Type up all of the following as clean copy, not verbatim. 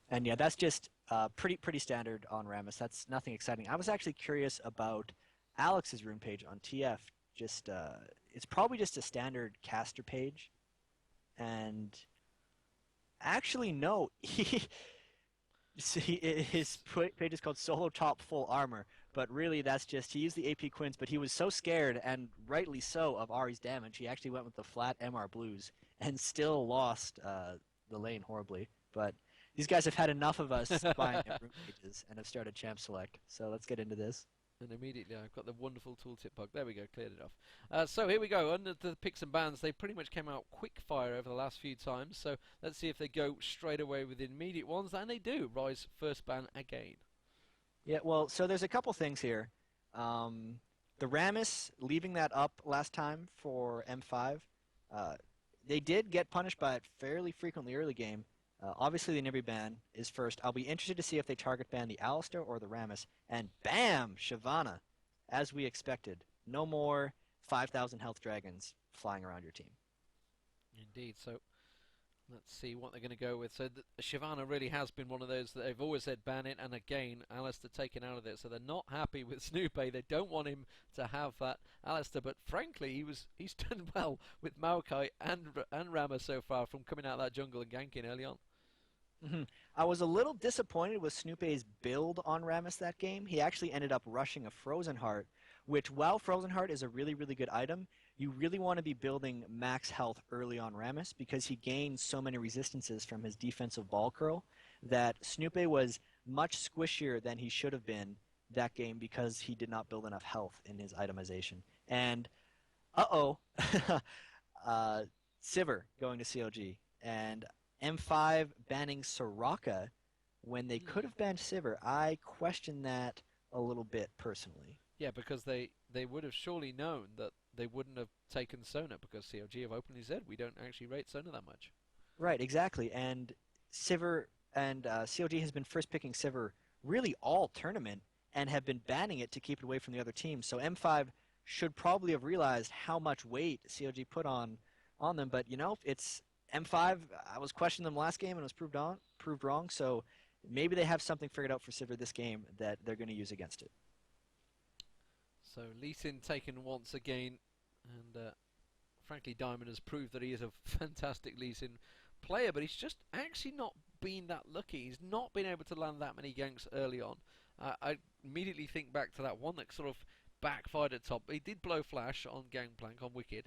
And yeah, that's just pretty standard on Rammus. That's nothing exciting. I was actually curious about Alex's rune page on TF. Just it's probably just a standard caster page, and actually no, his page is called Solo Top Full Armor, but really that's just he used the AP Quints, but he was so scared, and rightly so, of Ari's damage, he actually went with the flat MR Blues and still lost the lane horribly. But these guys have had enough of us buying their room pages and have started Champ Select, so let's get into this. And immediately I've got the wonderful tooltip bug. There we go, cleared it off. So here we go. Under the picks and bans, they pretty much came out quick fire over the last few times. So let's see if they go straight away with the immediate ones. And they do. Rise first ban again. Yeah, well, so there's a couple things here. The Rammus leaving that up last time for M5, they did get punished by it fairly frequently early game. Obviously, the Nibri ban is first. I'll be interested to see if they target ban the Alistair or the Rammus. And bam! Shyvana, as we expected. No more 5,000 health dragons flying around your team. Indeed. So let's see what they're going to go with. So Shyvana really has been one of those that they've always said ban it, and again, Alistair taken out of it. So they're not happy with Snoopy. They don't want him to have that Alistair. But frankly, he's done well with Maokai and Rama so far from coming out of that jungle and ganking early on. I was a little disappointed with Snoopy's build on Rammus that game. He actually ended up rushing a Frozen Heart, which, while Frozen Heart is a really good item, you really want to be building max health early on Rammus because he gains so many resistances from his defensive ball curl that Snoopy was much squishier than he should have been that game because he did not build enough health in his itemization. And, uh-oh, Sivir going to CLG. And M5 banning Soraka when they could have banned Sivir. I question that a little bit personally. Yeah, because they would have surely known that they wouldn't have taken Sona because CLG have openly said we don't actually rate Sona that much. Right, exactly. And Sivir and CLG has been first picking Sivir really all tournament and have been banning it to keep it away from the other teams. So M5 should probably have realized how much weight CLG put on them. But you know, it's M5. I was questioning them last game and it was proved wrong. So maybe they have something figured out for Sivir this game that they're going to use against it. So Lee Sin taken once again, and frankly Diamond has proved that he is a fantastic Lee Sin player, but he's just actually not been that lucky. He's not been able to land that many ganks early on. I immediately think back to that one that sort of backfired at top. He did blow flash on Gangplank on Wicked.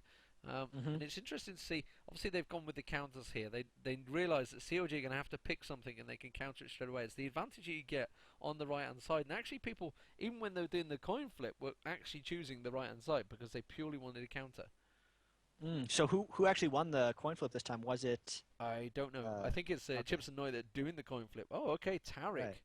And it's interesting to see. Obviously, they've gone with the counters here. They realise that CLG are going to have to pick something, and they can counter it straight away. It's the advantage you get on the right hand side. And actually, people, even when they were doing the coin flip, were actually choosing the right hand side because they purely wanted a counter. So who actually won the coin flip this time? Was it? I don't know. I think it's okay. Chips and Noy that are doing the coin flip. Oh, okay, Tarek. Right.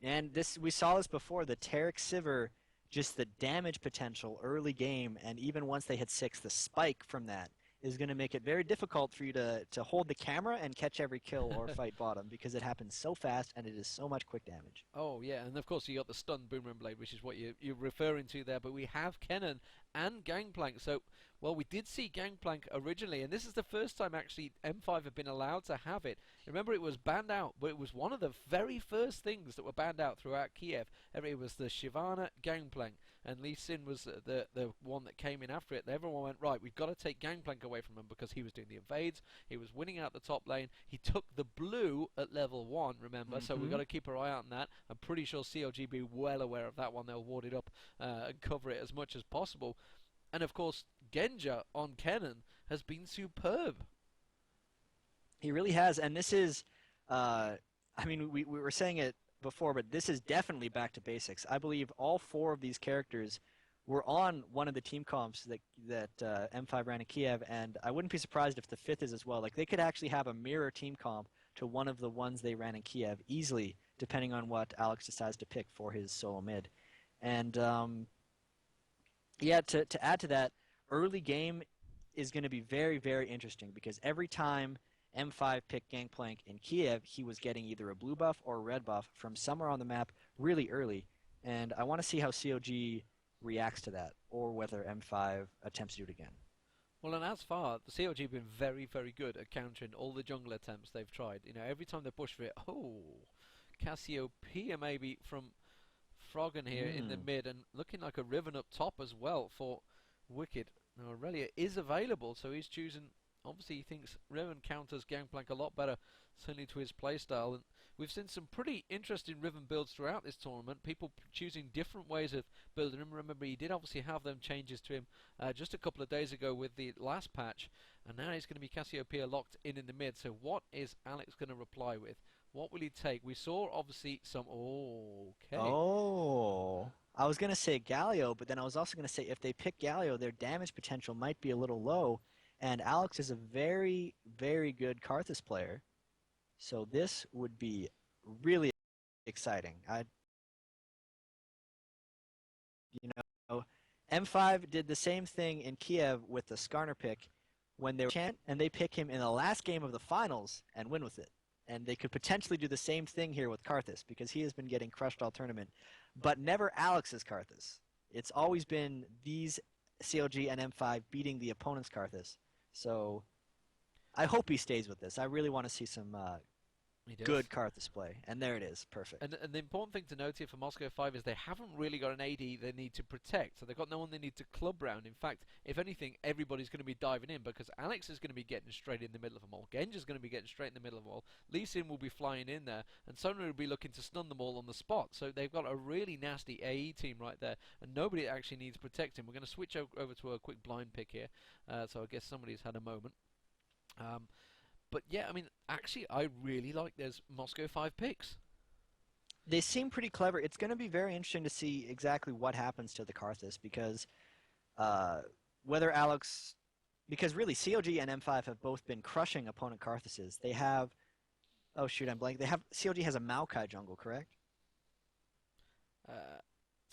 And this we saw this before. The Tarek Sivir, just the damage potential early game, and even once they hit 6, the spike from that is going to make it very difficult for you to hold the camera and catch every kill or fight bottom because it happens so fast and it is so much quick damage. Oh yeah, and of course you got the stunned Boomerang Blade, which is what you're referring to there. But we have Kennen and Gangplank. So, well, we did see Gangplank originally, and this is the first time actually M5 have been allowed to have it. Remember, it was banned out, but it was one of the very first things that were banned out throughout Kiev. It was the Shyvana Gangplank, and Lee Sin was the one that came in after it. Everyone went, right, we've got to take Gangplank away from him because he was doing the invades, he was winning out the top lane, he took the blue at level 1, remember, so we've got to keep our eye out on that. I'm pretty sure CLG be well aware of that one. They'll ward it up and cover it as much as possible. And of course, Genja on Kennen has been superb. He really has, and this is, I mean, we were saying it before, but this is definitely back to basics. I believe all 4 of these characters were on one of the team comps that M5 ran in Kiev, and I wouldn't be surprised if the 5th is as well. Like, they could actually have a mirror team comp to one of the ones they ran in Kiev easily, depending on what Alex decides to pick for his solo mid. And yeah, to add to that, early game is going to be very interesting because every time M5 picked Gangplank in Kiev, he was getting either a blue buff or a red buff from somewhere on the map really early. And I want to see how COG reacts to that, or whether M5 attempts to do it again. Well, and as far, the CLG have been very, very good at countering all the jungle attempts they've tried. You know, every time they push for it, oh, Cassiopeia maybe from Froggen here in the Hmm. mid, and looking like a Riven up top as well for Wicked. Now Aurelia is available, so he's choosing. Obviously, he thinks Riven counters Gangplank a lot better, certainly to his playstyle. And we've seen some pretty interesting Riven builds throughout this tournament. People choosing different ways of building him. Remember, he did obviously have them changes to him just a couple of days ago with the last patch, and now he's going to be Cassiopeia locked in the mid. So what is Alex going to reply with? What will he take? We saw obviously some. Oh, okay. Oh. I was going to say Galio, but then I was also going to say if they pick Galio, their damage potential might be a little low. And Alex is a very, very good Karthus player. So this would be really exciting. You know, M5 did the same thing in Kiev with the Skarner pick when they were champ, and they pick him in the last game of the finals and win with it. And they could potentially do the same thing here with Karthus because he has been getting crushed all tournament, but never Alex's Karthus. It's always been these CLG and M5 beating the opponent's Karthus. So I hope he stays with this. I really want to see some He does. good Karthus play, and there it is, perfect. And the important thing to note here for Moscow 5 is they haven't really got an AD they need to protect. So they've got no one they need to club round. In fact, if anything, everybody's going to be diving in because Alex is going to be getting straight in the middle of them all. Genji's going to be getting straight in the middle of them all. Lee Sin will be flying in there. And Sona will be looking to stun them all on the spot. So they've got a really nasty AE team right there. And nobody actually needs protecting. We're going to switch over to a quick blind pick here. So I guess somebody's had a moment. Um, but yeah, I mean, actually, I really like those Moscow 5 picks. They seem pretty clever. It's going to be very interesting to see exactly what happens to the Karthus because uh, whether Alex, because really COG and M5 have both been crushing opponent Karthuses. They have, oh shoot, I'm blank. They have COG has a Maokai jungle, correct? Uh,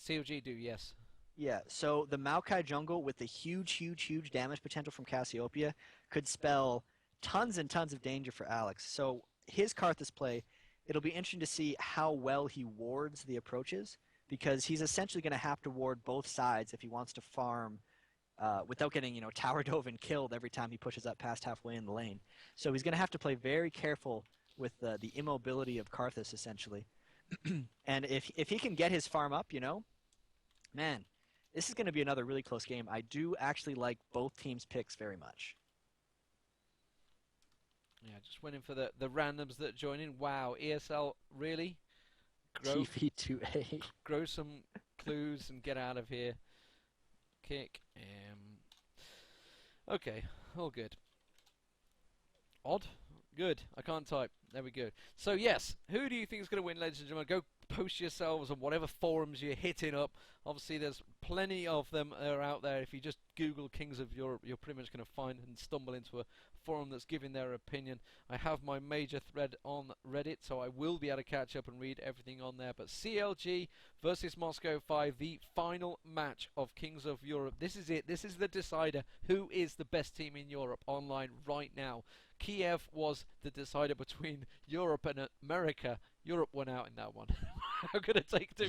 CLG do, yes. Yeah. So the Maokai jungle with the huge, huge, huge damage potential from Cassiopeia could spell tons and tons of danger for Alex. So his Karthus play, it'll be interesting to see how well he wards the approaches because he's essentially going to have to ward both sides if he wants to farm without getting tower dove and killed every time he pushes up past halfway in the lane. So he's going to have to play very careful with the immobility of Karthus essentially. And if he can get his farm up, man, this is going to be another really close game. I do actually like both teams' picks very much. Yeah, just waiting for the randoms that join in. Wow, ESL really grow TV2A. grow some clues and get out of here. Kick. Okay, all good. Odd. Good. I can't type. There we go. So yes, who do you think is going to win, ladies and gentlemen? Go post yourselves on whatever forums you're hitting up. Obviously, there's plenty of them that are out there. If you just Google Kings of Europe, you're pretty much going to find and stumble into a forum that's giving their opinion. I have my major thread on Reddit, so I will be able to catch up and read everything on there. But CLG versus Moscow 5, the final match of Kings of Europe. This is it. This is the decider. Who is the best team in Europe online right now? Kiev was the decider between Europe and America. Europe won out in that one. I'm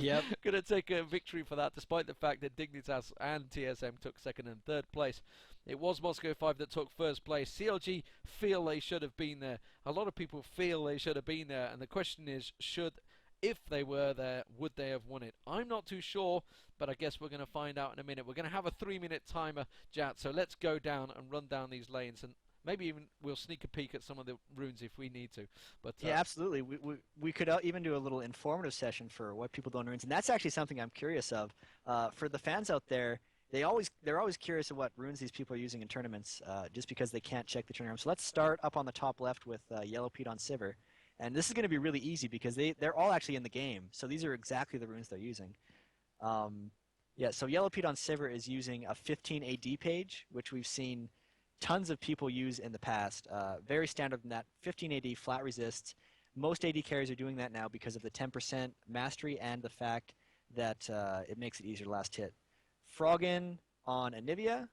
Yep. gonna take a victory for that, despite the fact that Dignitas and TSM took second and third place. It was Moscow 5 that took first place. CLG feel they should have been there. A lot of people feel they should have been there, and the question is, if they were there, would they have won it? I'm not too sure, but I guess we're going to find out in a minute. We're going to have a 3-minute timer, Jat, so let's go down and run down these lanes, and maybe even we'll sneak a peek at some of the runes if we need to. But Yeah, absolutely. We could even do a little informative session for what people don't runes, and that's actually something I'm curious of. For the fans out there, they're always curious of what runes these people are using in tournaments, just because they can't check the tournament. So let's start up on the top left with Yellow Pete on Sivir, and this is going to be really easy because they're all actually in the game. So these are exactly the runes they're using. Yeah, so Yellow Pete on Sivir is using a 15 AD page, which we've seen tons of people use in the past. Very standard in that 15 AD flat resists. Most AD carries are doing that now because of the 10% mastery and the fact that it makes it easier to last hit. Froggen on Anivia.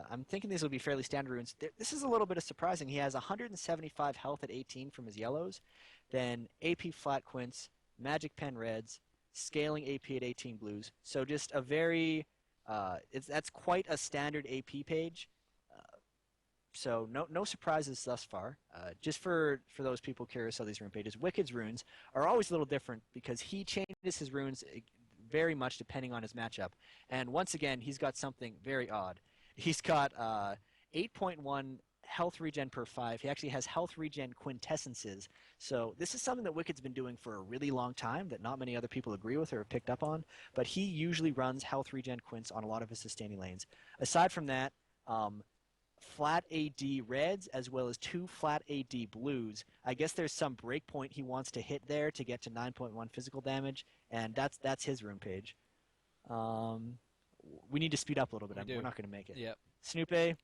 I'm thinking these will be fairly standard runes. This is a little bit of surprising. He has 175 health at 18 from his yellows, then AP flat quints, magic pen reds, scaling AP at 18 blues. So just a very, that's quite a standard AP page. So no surprises thus far. Just for those people curious how these rune pages, Wicked's runes are always a little different because he changes his runes very much depending on his matchup. And once again, he's got something very odd. He's got 8.1 health regen per 5. He actually has health regen quintessences. So this is something that Wicked's been doing for a really long time that not many other people agree with or have picked up on. But he usually runs health regen quints on a lot of his sustaining lanes. Aside from that, flat AD reds as well as 2 flat AD blues. I guess there's some breakpoint he wants to hit there to get to 9.1 physical damage, and that's his rune page. We need to speed up a little bit. We're not going to make it. Yep. Snoopy,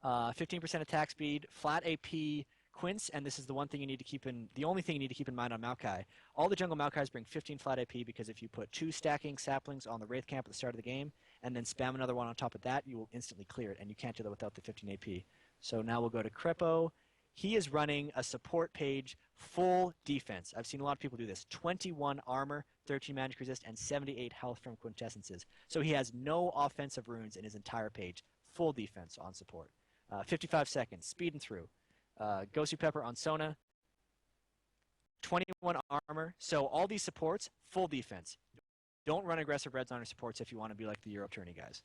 15% attack speed, flat AP quints, and this is the one thing you need to keep in. The only thing you need to keep in mind on Maokai. All the jungle Maokais bring 15 flat AP because if you put 2 stacking saplings on the Wraith camp at the start of the game, and then spam another one on top of that, you will instantly clear it, and you can't do that without the 15 AP. So now we'll go to Crepo. He is running a support page full defense. I've seen a lot of people do this. 21 armor, 13 magic resist, and 78 health from quintessences. So he has no offensive runes in his entire page. Full defense on support. 55 seconds, speeding through. Gosu Pepper on Sona. 21 armor. So all these supports, full defense. Don't run aggressive reds on your supports if you want to be like the Europ3 guys.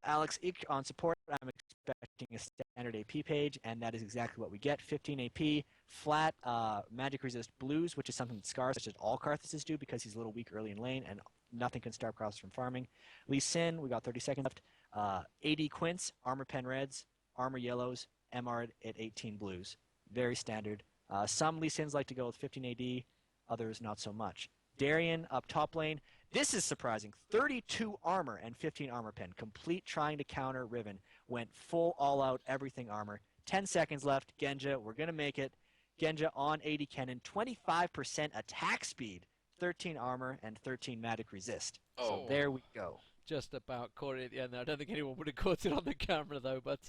Alex Ik on support. I'm expecting a standard AP page, and that is exactly what we get. 15 AP, flat magic resist blues, which is something that Scar, such as all Karthuses do because he's a little weak early in lane, and nothing can stop Karthus from farming. Lee Sin, we got 30 seconds left. AD quints, armor pen reds, armor yellows, MR at 18 blues. Very standard. Some Lee Sins like to go with 15 AD. Others not so much. Darien up top lane. This is surprising. 32 armor and 15 armor pen. Complete trying to counter Riven. Went full all out everything armor. 10 seconds left. Genja, we're going to make it. Genja on 80 cannon. 25% attack speed. 13 armor and 13 magic resist. Oh. So there we go. Just about caught it at the end there. I don't think anyone would have caught it on the camera though. But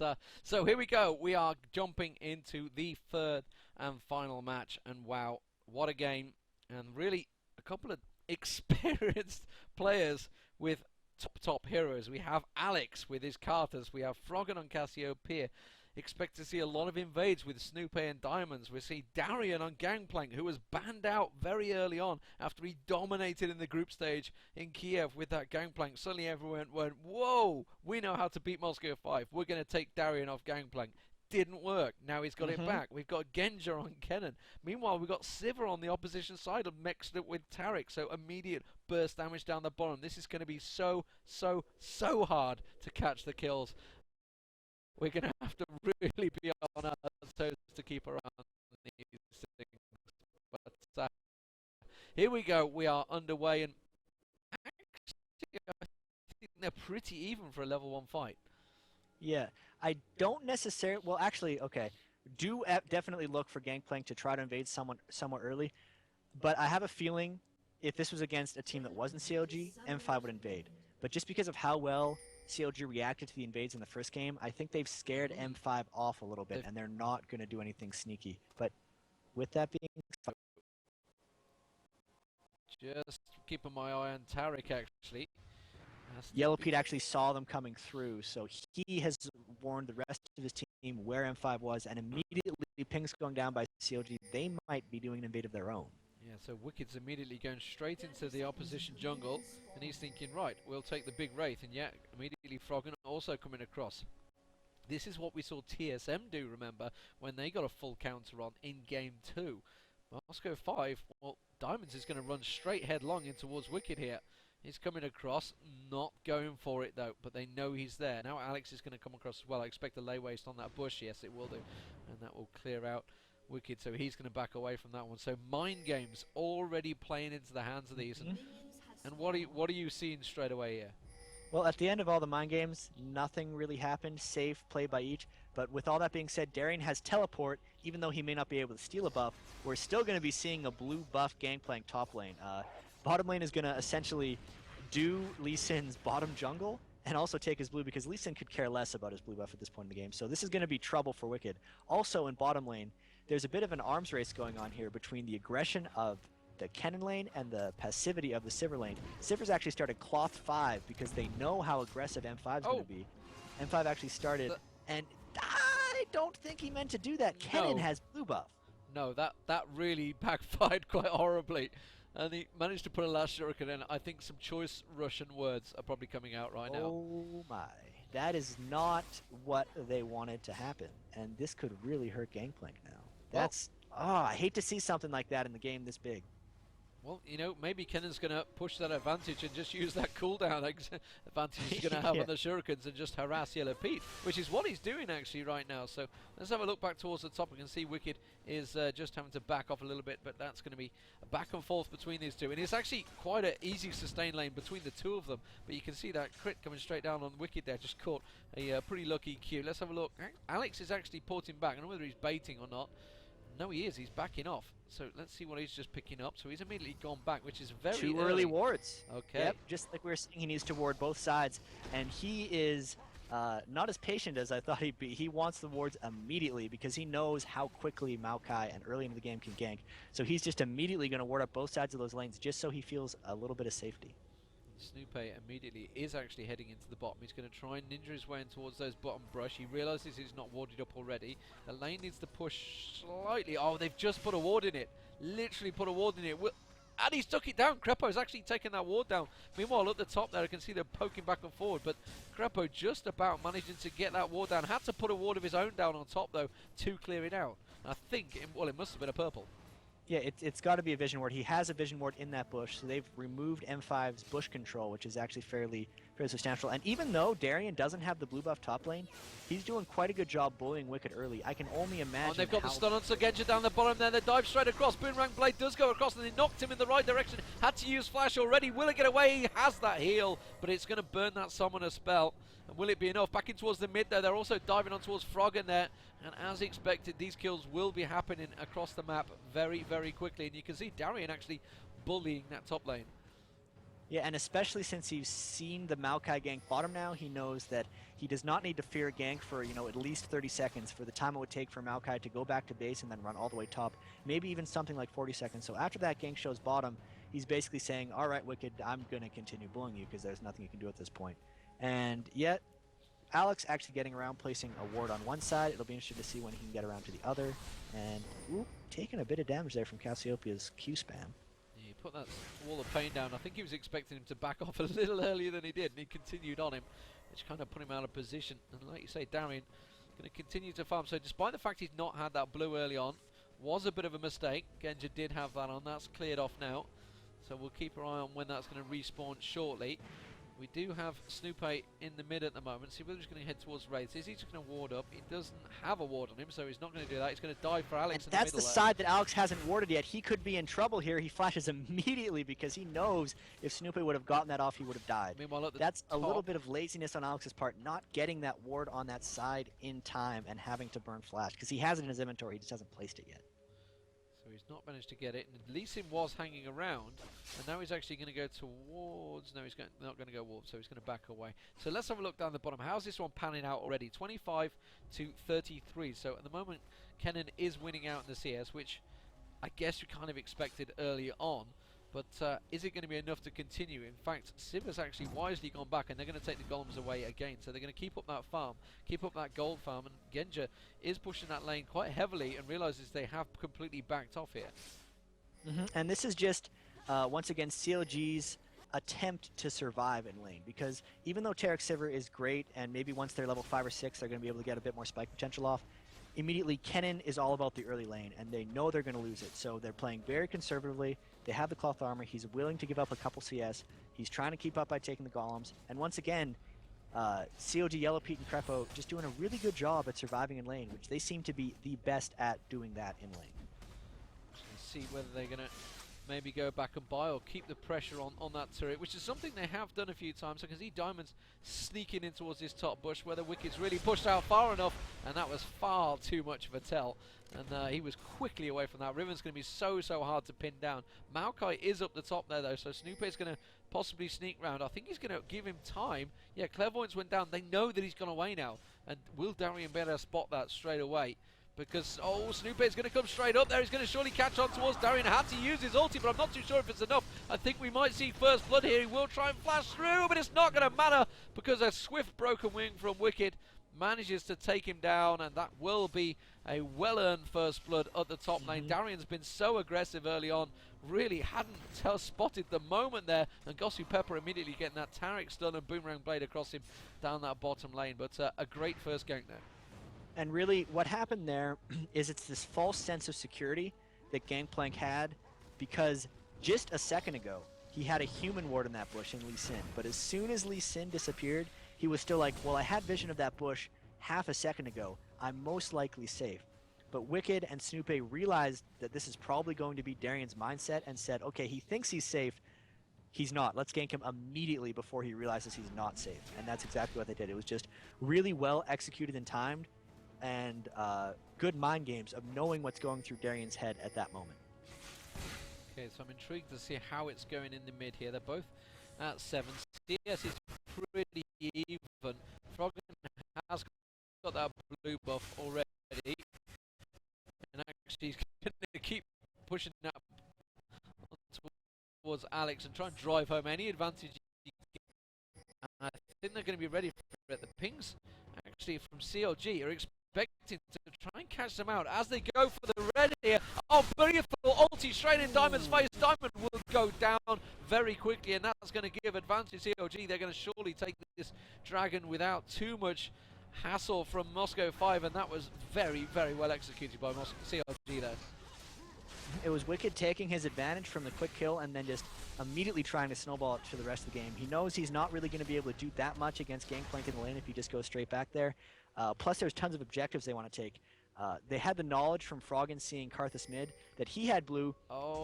so here we go. We are jumping into the third and final match. And wow, what a game. And really a couple of experienced players with top heroes. We have Alex with his Karthus. We have Froggen on Cassiopeia. Expect to see a lot of invades with Snoopy and Diamonds. We see Darien on Gangplank, who was banned out very early on after he dominated in the group stage in Kiev with that Gangplank. Suddenly everyone went, whoa, we know how to beat Moscow 5. We're going to take Darien off Gangplank. Didn't work. Now he's got it back. We've got Genja on Kennen. Meanwhile, we've got Sivir on the opposition side and mixed it with Taric. So immediate burst damage down the bottom. This is going to be so hard to catch the kills. We're going to have to really be on our toes to keep around these things. But here we go. We are underway, and actually, I think they're pretty even for a level 1 fight. Yeah, I don't necessarily. Well, actually, okay. Do definitely look for Gangplank to try to invade someone somewhat early, but I have a feeling if this was against a team that wasn't CLG, M5 would invade. But just because of how well CLG reacted to the invades in the first game, I think they've scared M5 off a little bit, and they're not going to do anything sneaky. But with that being said, just keeping my eye on Taric, actually. Yellow Pete actually saw them coming through, so he has warned the rest of his team where M5 was, and immediately pings going down by CLG, they might be doing an invade of their own. Yeah, so Wicked's immediately going straight into the opposition jungle, and he's thinking, right, we'll take the big Wraith, and yet immediately Froggen also coming across. This is what we saw TSM do, remember, when they got a full counter on in Game 2. Moscow 5, well, Diamonds is going to run straight headlong in towards Wicked here. He's coming across, not going for it though, but they know he's there. Now Alex is going to come across as well. I expect a lay waste on that bush, yes it will do, and that will clear out Wicked, so he's going to back away from that one. So mind games already playing into the hands of these, and what are you seeing straight away here? Well, at the end of all the mind games, nothing really happened, safe play by each. But with all that being said, Darien has teleport, even though he may not be able to steal a buff. We're still going to be seeing a blue buff Gangplank top lane. Bottom lane is going to essentially do Lee Sin's bottom jungle and also take his blue, because Lee Sin could care less about his blue buff at this point in the game. So this is going to be trouble for Wicked. Also in bottom lane, there's a bit of an arms race going on here between the aggression of the Kennen lane and the passivity of the Sivir lane. Sivir's actually started Cloth 5 because they know how aggressive M5 is going to be. M5 actually started, and I don't think he meant to do that. Kennen has blue buff. No, that really backfired quite horribly. And he managed to put a last shuriken in. I think some choice Russian words are probably coming out right now. Oh my. That is not what they wanted to happen. And this could really hurt Gangplank now. That's... I hate to see something like that in the game this big. Well, you know, maybe Kennen's going to push that advantage and just use that cooldown advantage he's going to have on the shurikens and just harass Yellow Pete, which is what he's doing actually right now. So let's have a look back towards the top. We can see Wicked is just having to back off a little bit, but that's going to be a back and forth between these two. And it's actually quite an easy sustain lane between the two of them, but you can see that crit coming straight down on Wicked there, just caught a pretty lucky Q. Let's have a look. Alex is actually porting back. I don't know whether he's baiting or not. No, he is. He's backing off. So let's see what he's just picking up. So he's immediately gone back, which is very Two early wards. Okay. Yep, just like we were saying, he needs to ward both sides. And he is not as patient as I thought he'd be. He wants the wards immediately because he knows how quickly Maokai and early into the game can gank. So he's just immediately going to ward up both sides of those lanes just so he feels a little bit of safety. Snoopay immediately is actually heading into the bottom. He's going to try and ninja his way in towards those bottom brush. He realises he's not warded up already. The lane needs to push slightly. Oh, they've just put a ward in it. Literally put a ward in it. And he's took it down. Crepo's actually taken that ward down. Meanwhile, at the top there, I can see they're poking back and forward. But Crepo just about managing to get that ward down. Had to put a ward of his own down on top, though, to clear it out. I think, it must have been a purple. Yeah, it's got to be a vision ward. He has a vision ward in that bush, so they've removed M5's bush control, which is actually fairly substantial. And even though Darian doesn't have the blue buff top lane, he's doing quite a good job bullying Wicked early. I can only imagine. And they've got the stun on Genja down the bottom there. They dive straight across. Boomerang Blade does go across, and they knocked him in the right direction. Had to use Flash already. Will it get away? He has that heal, but it's going to burn that summoner spell. And will it be enough? Back in towards the mid there. They're also diving on towards Frog in there. And as expected, these kills will be happening across the map very, very quickly. And you can see Darian actually bullying that top lane. Yeah, and especially since he's seen the Maokai gank bottom now, he knows that he does not need to fear a gank for, at least 30 seconds for the time it would take for Maokai to go back to base and then run all the way top. Maybe even something like 40 seconds. So after that gank shows bottom, he's basically saying, all right, Wicked, I'm going to continue bullying you because there's nothing you can do at this point. And yet, Alex actually getting around, placing a ward on one side. It'll be interesting to see when he can get around to the other. And, taking a bit of damage there from Cassiopeia's Q spam. Yeah, he put that wall of pain down. I think he was expecting him to back off a little earlier than he did, and he continued on him, which kind of put him out of position. And like you say, Darian going to continue to farm. So despite the fact he's not had that blue early on, was a bit of a mistake. Genja did have that on. That's cleared off now. So we'll keep our eye on when that's going to respawn shortly. We do have Snoopay in the mid at the moment. See whether he's going to head towards Wraiths. Is he just going to ward up? He doesn't have a ward on him, so he's not going to do that. He's going to dive for Alex in the middle. That's the side that Alex hasn't warded yet. He could be in trouble here. He flashes immediately because he knows if Snoopay would have gotten that off, he would have died. Meanwhile, at the That's top, a little bit of laziness on Alex's part, not getting that ward on that side in time and having to burn flash because he has it in his inventory. He just hasn't placed it yet. So he's not managed to get it, and Lee Sin was hanging around, and now he's actually going to go towards... No, he's not going to go warp, so he's going to back away. So let's have a look down the bottom. How's this one panning out already? 25 to 33. So at the moment, Kennen is winning out in the CS, which I guess you kind of expected early on. But is it going to be enough to continue? In fact, Civ has actually wisely gone back, and they're going to take the golems away again. So they're going to keep up that farm, keep up that gold farm, and Genja is pushing that lane quite heavily and realizes they have completely backed off here. And this is just, once again, CLG's attempt to survive in lane. Because even though Tarek Sivir is great, and maybe once they're level 5 or 6, they're going to be able to get a bit more spike potential off, immediately Kennen is all about the early lane, and they know they're going to lose it. So they're playing very conservatively. They have the cloth armor. He's willing to give up a couple CS. He's trying to keep up by taking the golems. And once again, CLG, Yellow Pete, and Crepo just doing a really good job at surviving in lane, which they seem to be the best at doing that in lane. Let's see whether they're going to maybe go back and buy or keep the pressure on that turret, which is something they have done a few times. I can see Diamond's sneaking in towards this top bush where the Wicked's really pushed out far enough, and that was far too much of a tell. And he was quickly away from that. Riven's going to be so hard to pin down. Maokai is up the top there, though, so Snoopay's going to possibly sneak round. I think he's going to give him time. Yeah, Clairvoyance went down. They know that he's gone away now. And will Darian be able to spot that straight away? because, oh, Snoop is going to come straight up there. He's going to surely catch on towards Darien. Had to use his ulti, but I'm not too sure if it's enough. I think we might see first blood here. He will try and flash through, but it's not going to matter because a swift broken wing from Wicked manages to take him down, and that will be a well-earned first blood at the top lane. Darian's been so aggressive early on, really hadn't spotted the moment there, and Gosu Pepper immediately getting that Taric stun and Boomerang Blade across him down that bottom lane, but a great first gank there. And really, what happened there is it's this false sense of security that Gangplank had, because just a second ago, he had a human ward in that bush in Lee Sin, but as soon as Lee Sin disappeared, he was still like, well, I had vision of that bush half a second ago. I'm most likely safe. But Wicked and Snoopy realized that this is probably going to be Darian's mindset and said, okay, he thinks he's safe. He's not. Let's gank him immediately before he realizes he's not safe. And that's exactly what they did. It was just really well executed and timed, and good mind games of knowing what's going through Darian's head at that moment. Okay, so I'm intrigued to see how it's going in the mid here. They're both at 7. CS is pretty even. Froggen has got that blue buff already, and actually he's going to keep pushing that towards Alex and try and drive home any advantage he can. I think they're going to be ready for it. The pings actually from CLG are expecting to try and catch them out as they go for the red here. Oh, beautiful ulti straight in Diamond's face. Diamond will go down very quickly, and that's going to give advantage to CLG. They're going to surely take this dragon without too much hassle from Moscow 5, and that was very, very well executed by CLG there. It was Wicked taking his advantage from the quick kill and then just immediately trying to snowball it to the rest of the game. He knows he's not really going to be able to do that much against Gangplank in the lane if he just goes straight back there. Plus, there's tons of objectives they want to take. They had the knowledge from Froggen seeing Karthus mid that he had blue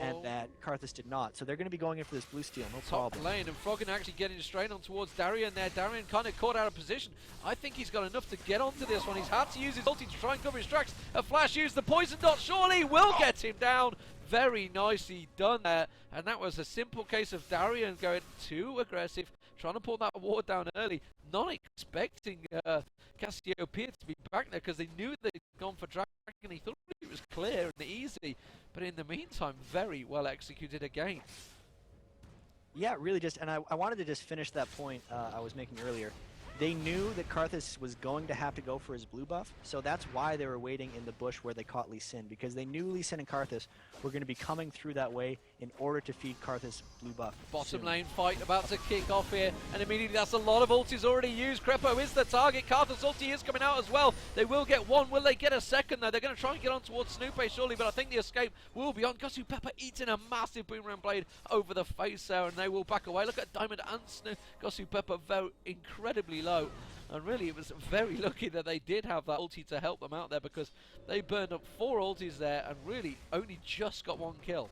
and that Karthus did not. So they're going to be going in for this blue steal, no problem. Top lane, and Froggen actually getting straight on towards Darien there. Darien kind of caught out of position. I think he's got enough to get onto this one. He's had to use his ulti to try and cover his tracks. A flash use, the poison dot surely will get him down. Very nicely done there. And that was a simple case of Darien going too aggressive, trying to pull that ward down early, not expecting Cassiopeia to be back there because they knew they'd gone for Dragon. He thought it was clear and easy, but in the meantime, very well executed again. Yeah, really just, and I wanted to just finish that point I was making earlier. They knew that Karthus was going to have to go for his blue buff, so that's why they were waiting in the bush where they caught Lee Sin, because they knew Lee Sin and Karthus were going to be coming through that way in order to feed Karthus blue buff. Bottom lane fight about to kick off here, and immediately that's a lot of ultis already used. Crepo is the target. Karthus ulti is coming out as well. They will get one. Will they get a second though? They're going to try and get on towards Snoopy surely, but I think the escape will be on. Gosu Pepper eating a massive Boomerang Blade over the face there, and they will back away. Look at Diamond and Gosu Pepper very incredibly low. And really, it was very lucky that they did have that ulti to help them out there, because they burned up 4 ultis there and really only just got 1 kill.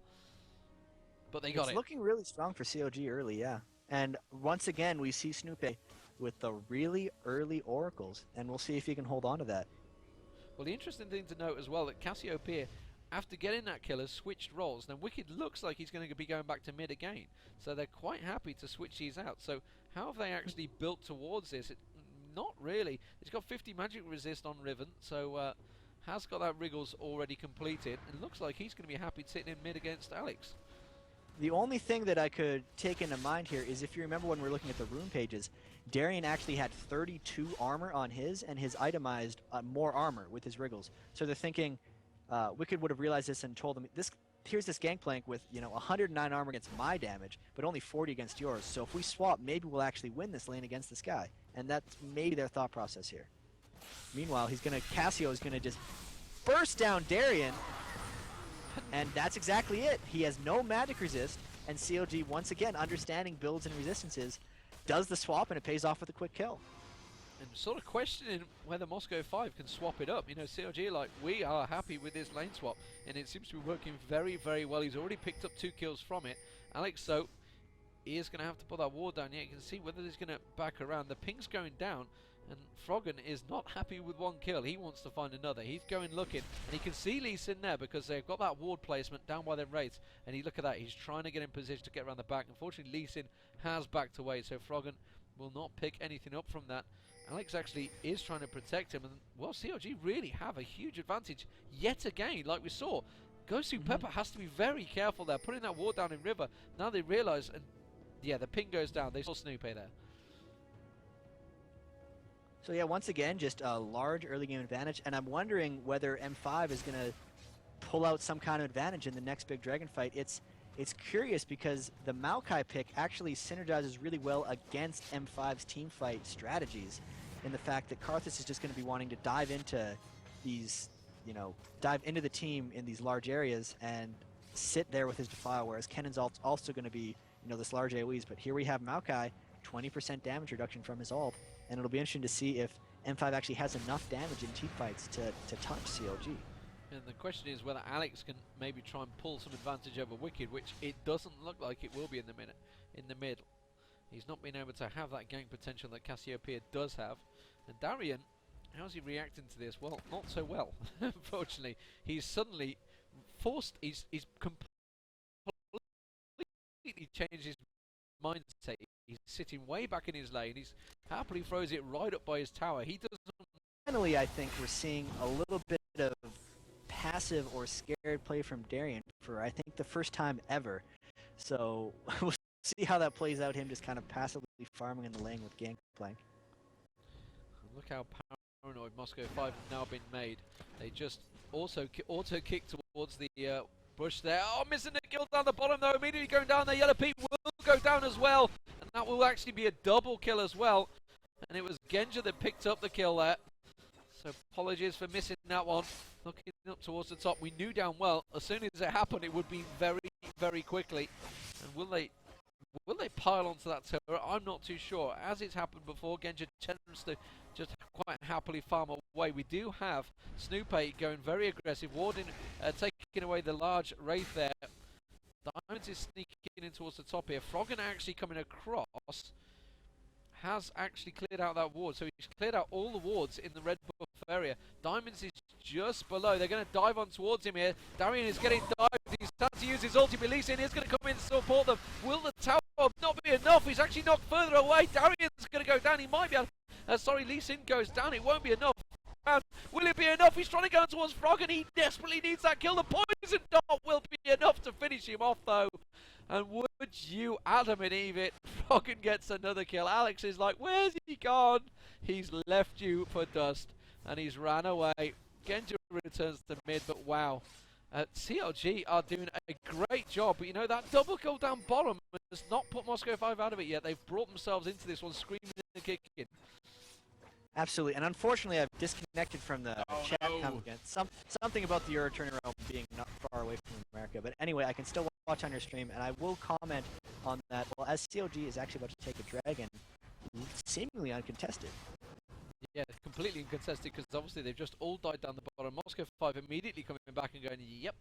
But they got it. It's looking really strong for CLG early, yeah. And once again, we see Snoopy with the really early oracles, and we'll see if he can hold on to that. Well, the interesting thing to note as well, that Cassiopeia, after getting that kill, has switched roles. Now, Wicked looks like he's going to be going back to mid again, so they're quite happy to switch these out. So how have they actually built towards this? Not really. He's got 50 magic resist on Riven, so has got that Wriggles already completed, and looks like he's going to be happy sitting in mid against Alex. The only thing that I could take into mind here is, if you remember when we were looking at the rune pages, Darien actually had 32 armor on his, and his itemized more armor with his Wriggles. So they're thinking Wicked would have realized this and told them, here's this Gangplank with 109 armor against my damage, but only 40 against yours. So if we swap, maybe we'll actually win this lane against this guy. And that's maybe their thought process here. Meanwhile, Cassio is gonna just burst down Darien, and that's exactly it. He has no magic resist, and CLG, once again, understanding builds and resistances, does the swap, and it pays off with a quick kill. And sort of questioning whether Moscow 5 can swap it up. You know, CLG like, we are happy with this lane swap, and it seems to be working very, very well. He's already picked up 2 kills from it. Alex, so he is going to have to put that ward down. Yeah, you can see whether he's going to back around. The ping's going down, and Froggen is not happy with 1 kill. He wants to find another. He's going looking, and he can see Lee Sin there because they've got that ward placement down by their wraiths. And look at that, he's trying to get in position to get around the back. Unfortunately, Lee Sin has backed away, so Froggen will not pick anything up from that. Alex actually is trying to protect him, and well, CLG really have a huge advantage yet again, like we saw. Gosu Pepper has to be very careful there, putting that ward down in River. Now they realise, and yeah, the ping goes down. They saw Snoopy there. So yeah, once again, just a large early game advantage, and I'm wondering whether M5 is going to pull out some kind of advantage in the next big dragon fight. It's curious because the Maokai pick actually synergizes really well against M5's team fight strategies, in the fact that Karthus is just going to be wanting to dive into these, dive into the team in these large areas and sit there with his Defile, whereas Kennon's also going to be, this large AoEs. But here we have Maokai, 20% damage reduction from his ult, and it'll be interesting to see if M5 actually has enough damage in team fights to touch CLG. And the question is whether Alex can maybe try and pull some advantage over Wicked, which it doesn't look like it will be in the middle. He's not been able to have that gank potential that Cassiopeia does have. And Darian, how's he reacting to this? Well, not so well, unfortunately. He's suddenly forced, he's completely changed his mindset. He's sitting way back in his lane. He's happily throws it right up by his tower. He doesn't. Finally, I think we're seeing a little bit of passive or scared play from Darian for, I think, the first time ever. So we'll see how that plays out, him just kind of passively farming in the lane with Gangplank. Look how paranoid Moscow 5 have now been made. They just also auto-kick towards the bush there. Oh, missing the kill down the bottom though, immediately going down there. Yellow Pete will go down as well. And that will actually be a double kill as well. And it was Genja that picked up the kill there. So apologies for missing that one. Looking up towards the top, we knew down well, as soon as it happened, it would be very, very quickly. And will they pile onto that turret? I'm not too sure. As it's happened before, Genja tends to just quite happily farm away. We do have Snoopy going very aggressive, warding, taking away the large Wraith there. Diamonds is sneaking in towards the top here. Froggen actually coming across. Has actually cleared out that ward, so he's cleared out all the wards in the red buff area. Diamonds is just below. They're going to dive on towards him here. Darian is getting dived. He's starting to use his ulti, but Lee Sin is going to come in to support them. Will the tower not be enough? He's actually knocked further away. Darian's going to go down. He might be able sorry, Lee Sin goes down. It won't be enough. Will it be enough? He's trying to go towards Frog, and he desperately needs that kill. The poison dart will be enough to finish him off, though. And would you Adam and Eve it? Froggen gets another kill. Alex is like, where's he gone? He's left you for dust, and he's ran away. Genja returns to mid, but wow. CLG are doing a great job, but that double kill down bottom has not put Moscow 5 out of it yet. They've brought themselves into this one, screaming and kicking. Absolutely, and unfortunately I've disconnected from the chat comment again. Something about the Euro tournament being not far away from America, but anyway, I can still watch on your stream, and I will comment on that. Well, as CLG is actually about to take a dragon, seemingly uncontested. Yeah, completely uncontested, because obviously they've just all died down the bottom. Moscow 5 immediately coming back and going, yep,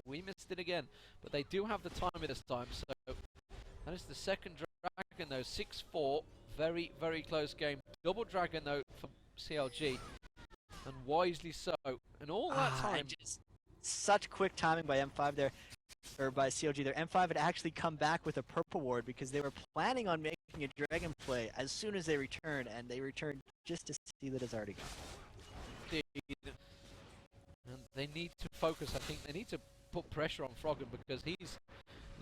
we missed it again. But they do have the timer this time, so that is the second dragon though, 6-4. Very, very close game. Double dragon though for CLG, and wisely so. And all that time, such quick timing by M5 there, or by CLG there. M5 had actually come back with a purple ward because they were planning on making a dragon play as soon as they returned, and they returned just to see that it's already gone. And they need to focus. I think they need to put pressure on Froggen because he's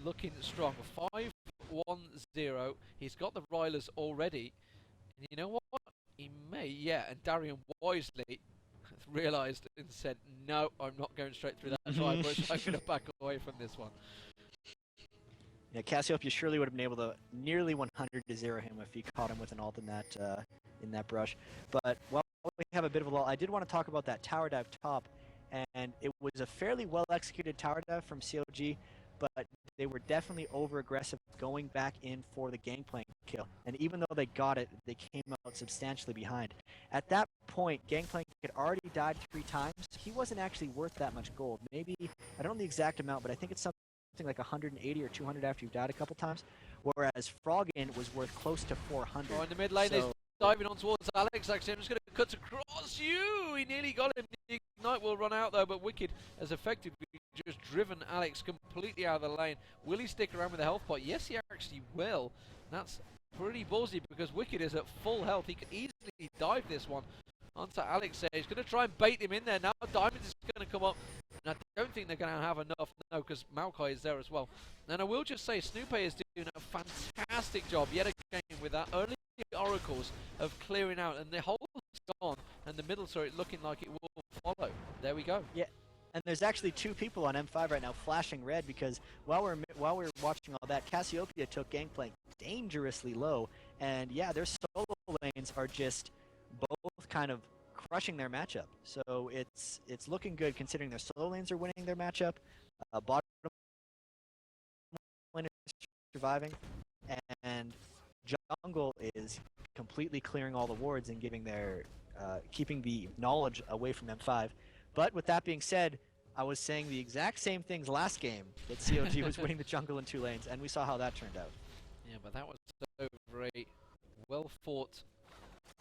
looking strong. 5-1-0. He's got the Rylers already. And you know what? He may, yeah. And Darian wisely realised and said, no, I'm not going straight through that dry bush. I'm going to back away from this one. Yeah, Cassiopeia surely would have been able to nearly 100 to 0 him if he caught him with an ult in that brush. But while we have a bit of a lull, I did want to talk about that tower dive top, and it was a fairly well executed tower dive from CLG, but they were definitely over aggressive going back in for the Gangplank kill. And even though they got it, they came out substantially behind. At that point, Gangplank had already died 3 times. He wasn't actually worth that much gold. Maybe, I don't know the exact amount, but I think it's something like 180 or 200 after you've died a couple times. Whereas Froggen was worth close to 400. Oh, in the mid lane, so diving on towards Alex. Actually, I'm just going to cut across you. He nearly got him. The Ignite will run out though, but Wicked has effectively just driven Alex completely out of the lane. Will he stick around with the health pot? Yes, he actually will. That's pretty ballsy because Wicked is at full health. He could easily dive this one onto Alex there. He's going to try and bait him in there. Now Diamonds is going to come up. And I don't think they're going to have enough, no, because Maokai is there as well. And I will just say, Snoopy is doing a fantastic job yet again with that early oracles of clearing out. And the whole is gone, and the middle turret looking like it will follow. There we go. Yeah. And there's actually 2 people on M5 right now flashing red because while we're watching all that, Cassiopeia took Gangplank dangerously low, and yeah, their solo lanes are just both kind of crushing their matchup. So it's looking good considering their solo lanes are winning their matchup. Bottom lane is surviving, and jungle is completely clearing all the wards and giving their keeping the knowledge away from M5. But with that being said, I was saying the exact same things last game, that CLG was winning the jungle in 2 lanes, and we saw how that turned out. Yeah, but that was over a well-fought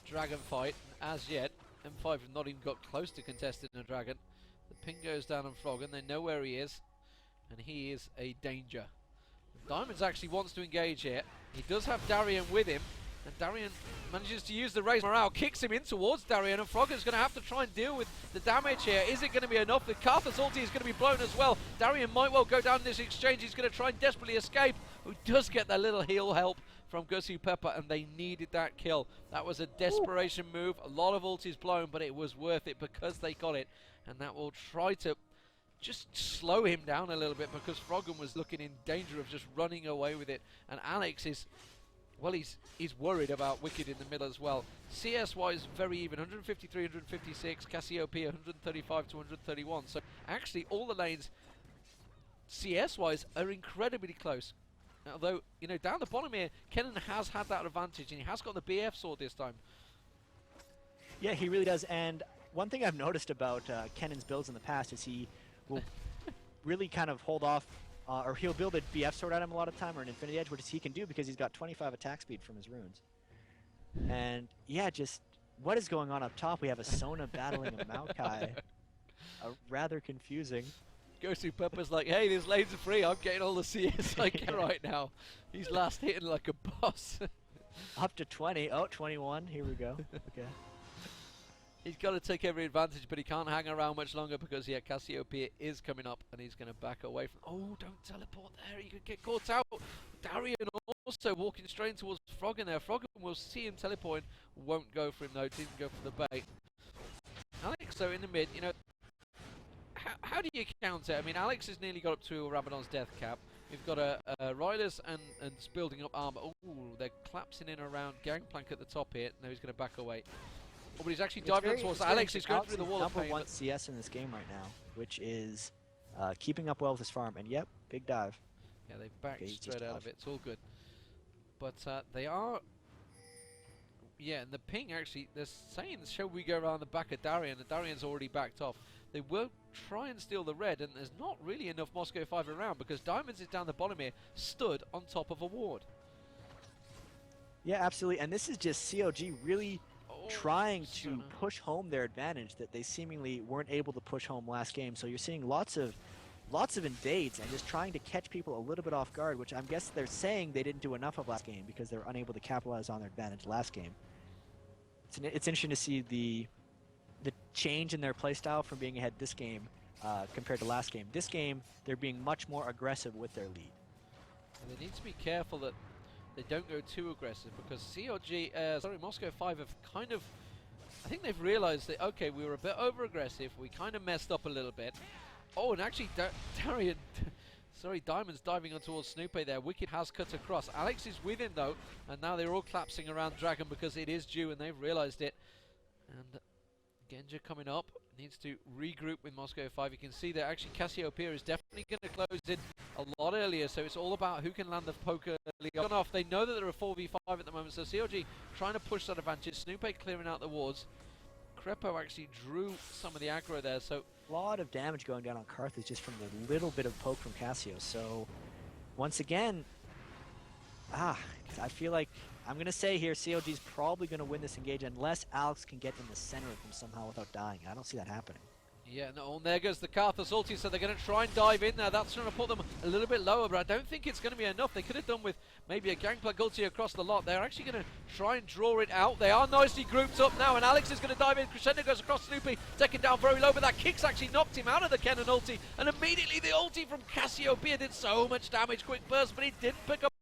dragon fight. As yet, M5 have not even got close to contesting a dragon. The ping goes down on Froggen, they know where he is, and he is a danger. Diamonds actually wants to engage here. He does have Darian with him, and Darian manages to use the raise morale, kicks him in towards Darian, and Froggen's going to have to try and deal with the damage here. Is it going to be enough? The Karthus ulti is going to be blown as well. Darian might well go down in this exchange. He's going to try and desperately escape. Who does get that little heal help from Gussie Pepper, and they needed that kill. That was a desperation move. A lot of ultis blown, but it was worth it because they got it, and that will try to just slow him down a little bit because Froggen was looking in danger of just running away with it, and Alex is, well, he's worried about Wicked in the middle as well. CS-wise, very even, 153, 156, Cassiopeia 135 to 131. So actually, all the lanes, CS-wise, are incredibly close. Although, you know, down the bottom here, Kennen has had that advantage, and he has got the BF sword this time. Yeah, he really does. And one thing I've noticed about Kennen's builds in the past is he will really kind of hold off, or he'll build a BF sword at him a lot of time, or an Infinity Edge, which he can do because he's got 25 attack speed from his runes. And yeah, just what is going on up top? We have a Sona battling a Maokai. Rather confusing. Gussie Pepper's like, hey, this lanes are free. I'm getting all the CS I can right now. He's last hitting like a boss. Up to 20. Oh, 21. Here we go. Okay. He's got to take every advantage, but he can't hang around much longer because, yeah, Cassiopeia is coming up, and he's going to back away from... Oh, don't teleport there. He could get caught out. Darian also walking straight towards Froggen there. Froggen will see him teleport. Won't go for him, though. Didn't go for the bait. Alex, so in the mid, you know... How do you counter? I mean, Alex has nearly got up to Rabadon's death cap. We've got Rylus and building up armor. Oh, they're collapsing in around Gangplank at the top here. Now he's going to back away. Oh, but he's actually diving towards Alex. He's going through the wall of pain. Number 1 CS in this game right now, which is keeping up well with his farm. And yep, big dive. Yeah, they backed straight out of it. It's all good. But they are... Yeah, and the ping actually, they're saying, shall we go around the back of Darian? And Darian's already backed off. They will try and steal the red, and there's not really enough Moscow 5 around because Diamonds is down the bottom here, stood on top of a ward. Yeah, absolutely. And this is just CLG really trying to push home their advantage that they seemingly weren't able to push home last game. So you're seeing lots of invades and just trying to catch people a little bit off guard, which I'm guessing they're saying they didn't do enough of last game because they were unable to capitalize on their advantage last game. It's interesting to see the change in their playstyle from being ahead this game compared to last game. This game, they're being much more aggressive with their lead. And they need to be careful that they don't go too aggressive because Moscow 5 have kind of, I think they've realized that, okay, we were a bit over-aggressive, we kind of messed up a little bit. Oh, and actually, Darian, Diamond's diving on towards Snoopy there. Wicked has cut across. Alex is with him, though, and now they're all collapsing around Dragon because it is due, and they've realized it. And Genja coming up, needs to regroup with Moscow 5. You can see that actually Cassiopeia is definitely going to close in a lot earlier, so it's all about who can land the poke early off. They know that they're a 4v5 at the moment, so CLG trying to push that advantage. Snoopy clearing out the wards. Crepo actually drew some of the aggro there, so... A lot of damage going down on Karthus just from the little bit of poke from Cassio, so... Once again... I feel like... I'm going to say here, CLG's probably going to win this engage unless Alex can get in the center of him somehow without dying. I don't see that happening. Yeah, no, and there goes the Karthus ulti, so they're going to try and dive in there. That's going to put them a little bit lower, but I don't think it's going to be enough. They could have done with maybe a Gangplank ulti across the lot. They're actually going to try and draw it out. They are nicely grouped up now, and Alex is going to dive in. Crescendo goes across Snoopy, taken down very low, but that kick's actually knocked him out of the Kennen ulti, and immediately the ulti from Cassiopeia did so much damage. Quick burst, but he didn't pick up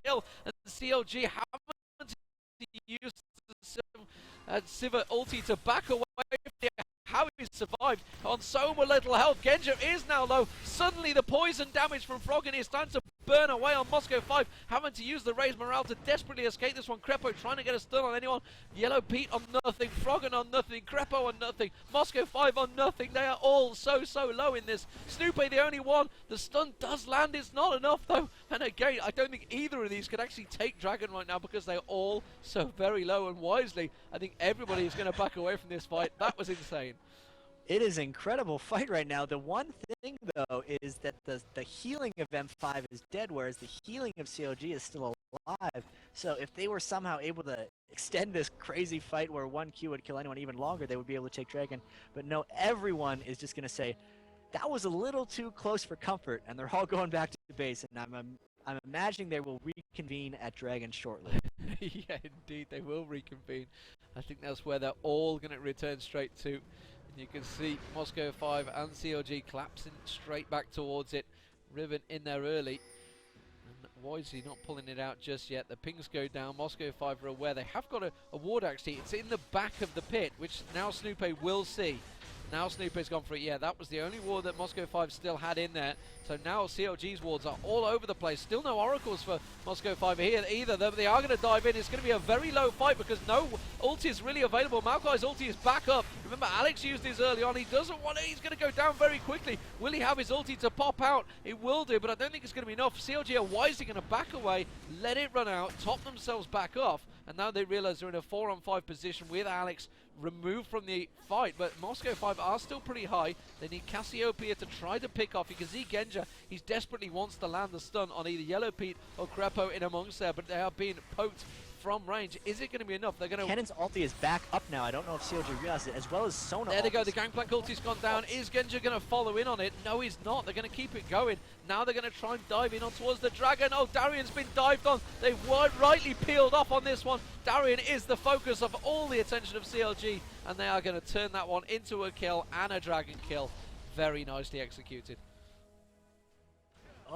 kill, and CLG haven't used Sivir ulti to back away. How he survived on so little health. Genja is now low. Suddenly the poison damage from Froggen is time to burn away on Moscow 5, having to use the raised morale to desperately escape this one. Crepo trying to get a stun on anyone. Yellow Pete on nothing, Froggen on nothing, Crepo on nothing, Moscow 5 on nothing. They are all so low in this. Snoopy the only one. The stun does land, it's not enough though. And again, I don't think either of these could actually take Dragon right now because they're all so very low, and wisely, I think everybody is going to back away from this fight. That was insane. It is an incredible fight right now. The one thing, though, is that the healing of M5 is dead, whereas the healing of CLG is still alive. So if they were somehow able to extend this crazy fight where one Q would kill anyone even longer, they would be able to take Dragon. But no, everyone is just going to say, that was a little too close for comfort, and they're all going back to the base. And I'm imagining they will reconvene at Dragon shortly. Yeah, indeed, they will reconvene. I think that's where they're all going to return straight to. You can see Moscow 5 and CLG collapsing straight back towards it. Riven in there early. And wisely not pulling it out just yet. The pings go down. Moscow 5 are aware. They have got a ward actually. It's in the back of the pit, which now Snoopy will see. Now Snoopy's gone for it. Yeah, that was the only ward that Moscow 5 still had in there. So now CLG's wards are all over the place. Still no oracles for Moscow 5 here either. They are going to dive in. It's going to be a very low fight because no ulti is really available. Maokai's ulti is back up. Remember, Alex used his early on. He doesn't want it. He's going to go down very quickly. Will he have his ulti to pop out? It will do, but I don't think it's going to be enough. CLG are wisely going to back away, let it run out, top themselves back off, and now they realize they're in a 4-on-5 position with Alex removed from the fight, but Moscow 5 are still pretty high. They need Cassiopeia to try to pick off. You can see Genja, he desperately wants to land the stun on either Yellow Pete or Crepo in amongst there, but they are being poked from range. Is it going to be enough? They're going to... Kennen's ulti is back up now. I don't know if CLG realizes it, as well as Sona. There they go. The Gangplank ulti's gone down. Is Genja going to follow in on it? No, he's not. They're going to keep it going. Now they're going to try and dive in on towards the Dragon. Oh, Darian's been dived on. They weren't rightly peeled off on this one. Darian is the focus of all the attention of CLG, and they are going to turn that one into a kill and a Dragon kill. Very nicely executed.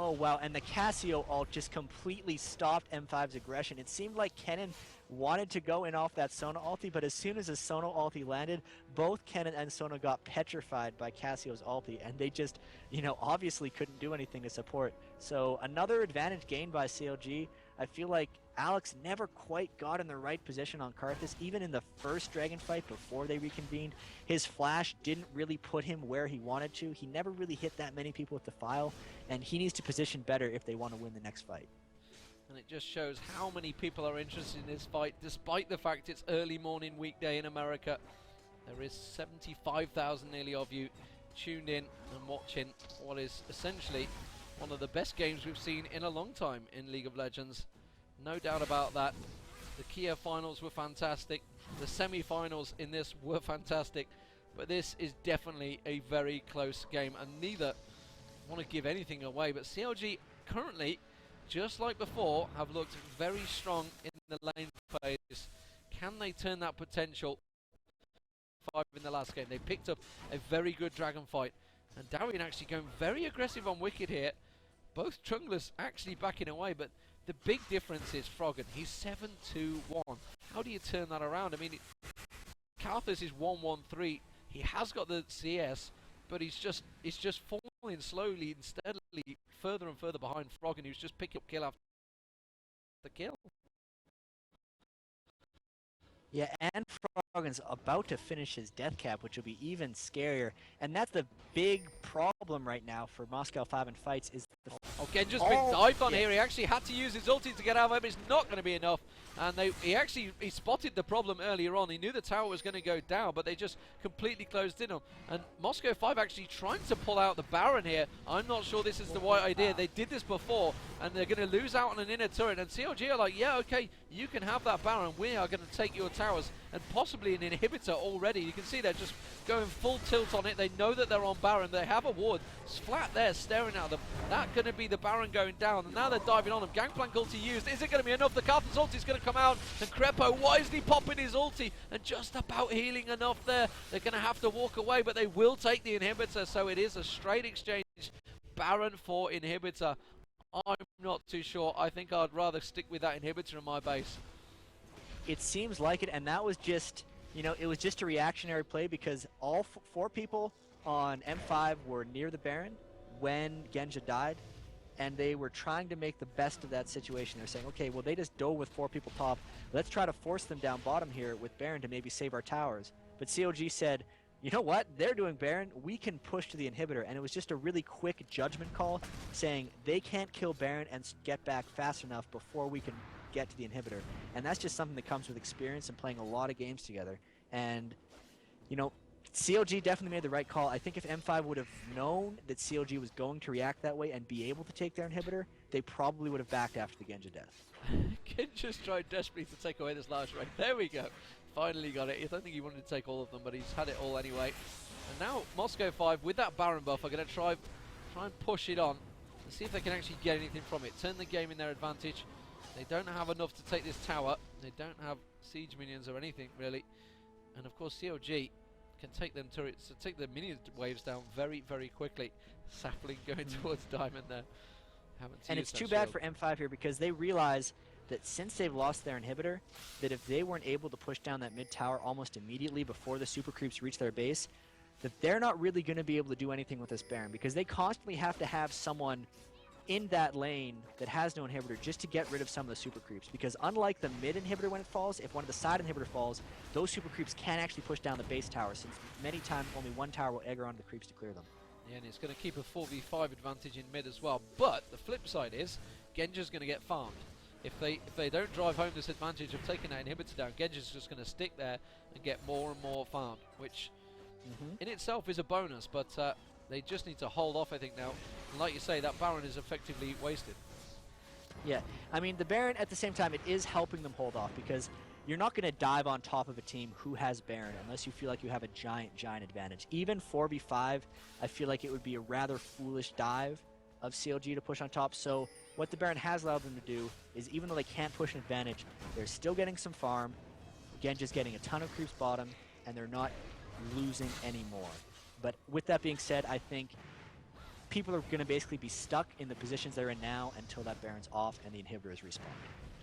Oh, wow, and the Cassio ult just completely stopped M5's aggression. It seemed like Kennen wanted to go in off that Sona ulti, but as soon as the Sona ulti landed, both Kennen and Sona got petrified by Cassio's ulti, and they just, you know, obviously couldn't do anything to support. So another advantage gained by CLG. I feel like Alex never quite got in the right position on Karthus, even in the first Dragon fight before they reconvened. His flash didn't really put him where he wanted to. He never really hit that many people with the file, and he needs to position better if they want to win the next fight. And it just shows how many people are interested in this fight, despite the fact it's early morning weekday in America. There is 75,000 nearly of you tuned in and watching what is essentially one of the best games we've seen in a long time in League of Legends. No doubt about that. The Kia finals were fantastic. The semi-finals in this were fantastic. But this is definitely a very close game, and neither want to give anything away. But CLG currently, just like before, have looked very strong in the lane phase. Can they turn that potential? 5 in the last game. They picked up a very good Dragon fight. And Darian actually going very aggressive on Wicked here. Both junglers actually backing away, but the big difference is Froggen. He's 7-2-1. How do you turn that around? I mean, Karthus is 1-1-3. He has got the CS, but he's just falling slowly and steadily further and further behind Froggen, who's just picking up kill after kill. Yeah, and Froggen's about to finish his death cap, which will be even scarier. And that's the big problem right now for Moscow 5 in fights is the... Okay, just been dived on here. He actually had to use his ulti to get out of it, but it's not going to be enough. And he spotted the problem earlier on. He knew the tower was going to go down, but they just completely closed in on. And Moscow 5 actually trying to pull out the Baron here. I'm not sure this is the right idea. They did this before, and they're going to lose out on an inner turret. And CLG are like, yeah, okay, you can have that Baron. We are going to take your towers, and possibly an inhibitor already. You can see they're just going full tilt on it. They know that they're on Baron. They have a ward. It's flat there, staring at them. That's going to be the Baron going down, and now they're diving on him. Gangplank ulti used. Is it going to be enough? The Carthus ulti is going to come out, and Crepo wisely popping his ulti, and just about healing enough there. They're going to have to walk away, but they will take the inhibitor, so it is a straight exchange. Baron for inhibitor. I'm not too sure. I think I'd rather stick with that inhibitor in my base. It seems like it, and that was just, you know, it was just a reactionary play because all four people on M5 were near the Baron when Genja died, and they were trying to make the best of that situation. They're saying, okay, well, they just dove with four people top. Let's try to force them down bottom here with Baron to maybe save our towers. But CLG said, you know what? They're doing Baron. We can push to the inhibitor. And it was just a really quick judgment call saying they can't kill Baron and get back fast enough before we can get to the inhibitor. And that's just something that comes with experience and playing a lot of games together. And, you know, CLG definitely made the right call. I think if M5 would have known that CLG was going to react that way and be able to take their inhibitor, they probably would have backed after the Genja death. Genja's tried desperately to take away this last rank. There we go. Finally got it. I don't think he wanted to take all of them, but he's had it all anyway. And now Moscow 5 with that Baron buff are going to try and push it on and see if they can actually get anything from it. Turn the game in their advantage. They don't have enough to take this tower. They don't have siege minions or anything really. And of course CLG can take them turrets, take the minion waves down very, very quickly. Sapling going towards Diamond there. And it's too bad for M5 here because they realize that since they've lost their inhibitor, that if they weren't able to push down that mid tower almost immediately before the super creeps reach their base, that they're not really going to be able to do anything with this Baron because they constantly have to have someone in that lane that has no inhibitor just to get rid of some of the super creeps. Because unlike the mid inhibitor when it falls, if one of the side inhibitor falls, those super creeps can actually push down the base tower since many times only one tower will egg around the creeps to clear them. Yeah, and it's going to keep a 4v5 advantage in mid as well. But the flip side is Genja's going to get farmed. If they don't drive home this advantage of taking that inhibitor down, Genja's just going to stick there and get more and more farmed, which in itself is a bonus, but they just need to hold off, I think, now. And like you say, that Baron is effectively wasted. Yeah, I mean, the Baron, at the same time, it is helping them hold off because you're not going to dive on top of a team who has Baron unless you feel like you have a giant advantage. Even 4v5, I feel like it would be a rather foolish dive of CLG to push on top. So what the Baron has allowed them to do is, even though they can't push an advantage, they're still getting some farm. Again, just getting a ton of creeps bottom, and they're not losing anymore. But with that being said, I think people are going to basically be stuck in the positions they're in now until that Baron's off and the inhibitor is respawned.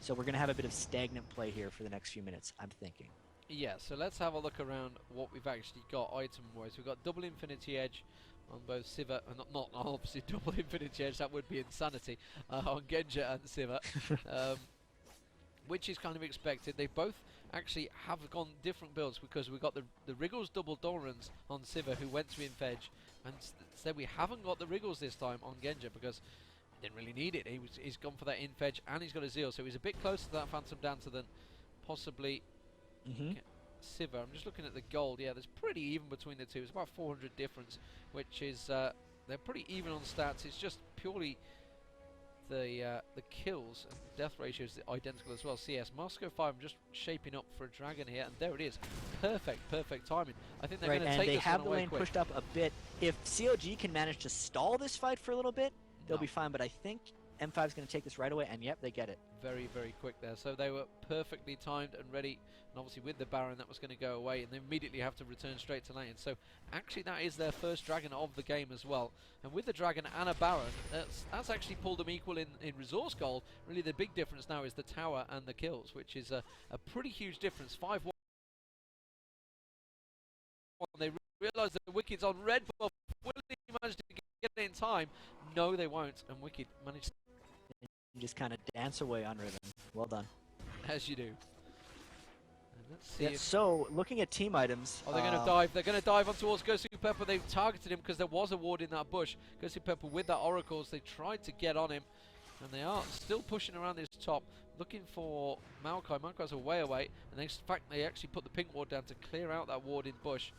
So we're going to have a bit of stagnant play here for the next few minutes, I'm thinking. Yeah, so let's have a look around what we've actually got item-wise. We've got double Infinity Edge on both Sivir, not obviously double Infinity Edge, that would be insanity, on Genja and Sivir, which is kind of expected. They both actually have gone different builds because we've got the Wriggles double Doran's on Sivir who went to Infedge, and instead we haven't got the Wriggles this time on Genja because he didn't really need it. He's gone for that Infedge and he's got a Zeal, so he's a bit closer to that Phantom Dancer than possibly Sivir. I'm just looking at the gold. Yeah, there's pretty even between the two. It's about 400 difference, which is they're pretty even on stats. It's just purely the kills and death ratio is identical as well. CS Moscow 5 I'm just shaping up for a dragon here, and there it is. Perfect timing. I think they're going to take this one away quick. And they have the lane pushed up a bit. If CLG can manage to stall this fight for a little bit, they'll be fine. But I think M5 is going to take this right away, and yep, they get it. Very quick there. So they were perfectly timed and ready, and obviously with the Baron that was going to go away, and they immediately have to return straight to lane. So actually that is their first dragon of the game as well. And with the dragon and a Baron, that's actually pulled them equal in resource gold. Really the big difference now is the tower and the kills, which is a pretty huge difference. 5-1. They realise that the Wicked's on red buff. Will they manage to get it in time? No, they won't. And Wicked managed to just kind of dance away on rhythm. Well done. As you do. And let's see. Yeah, so, looking at team items. Oh, they're going to dive. They're going to dive on towards Gosu Pepper. They've targeted him because there was a ward in that bush. Gosu Pepper with that Oracles. They tried to get on him. And they are still pushing around this top, looking for Maokai. Maokai's a way away. And in fact, they actually put the pink ward down to clear out that ward in bush.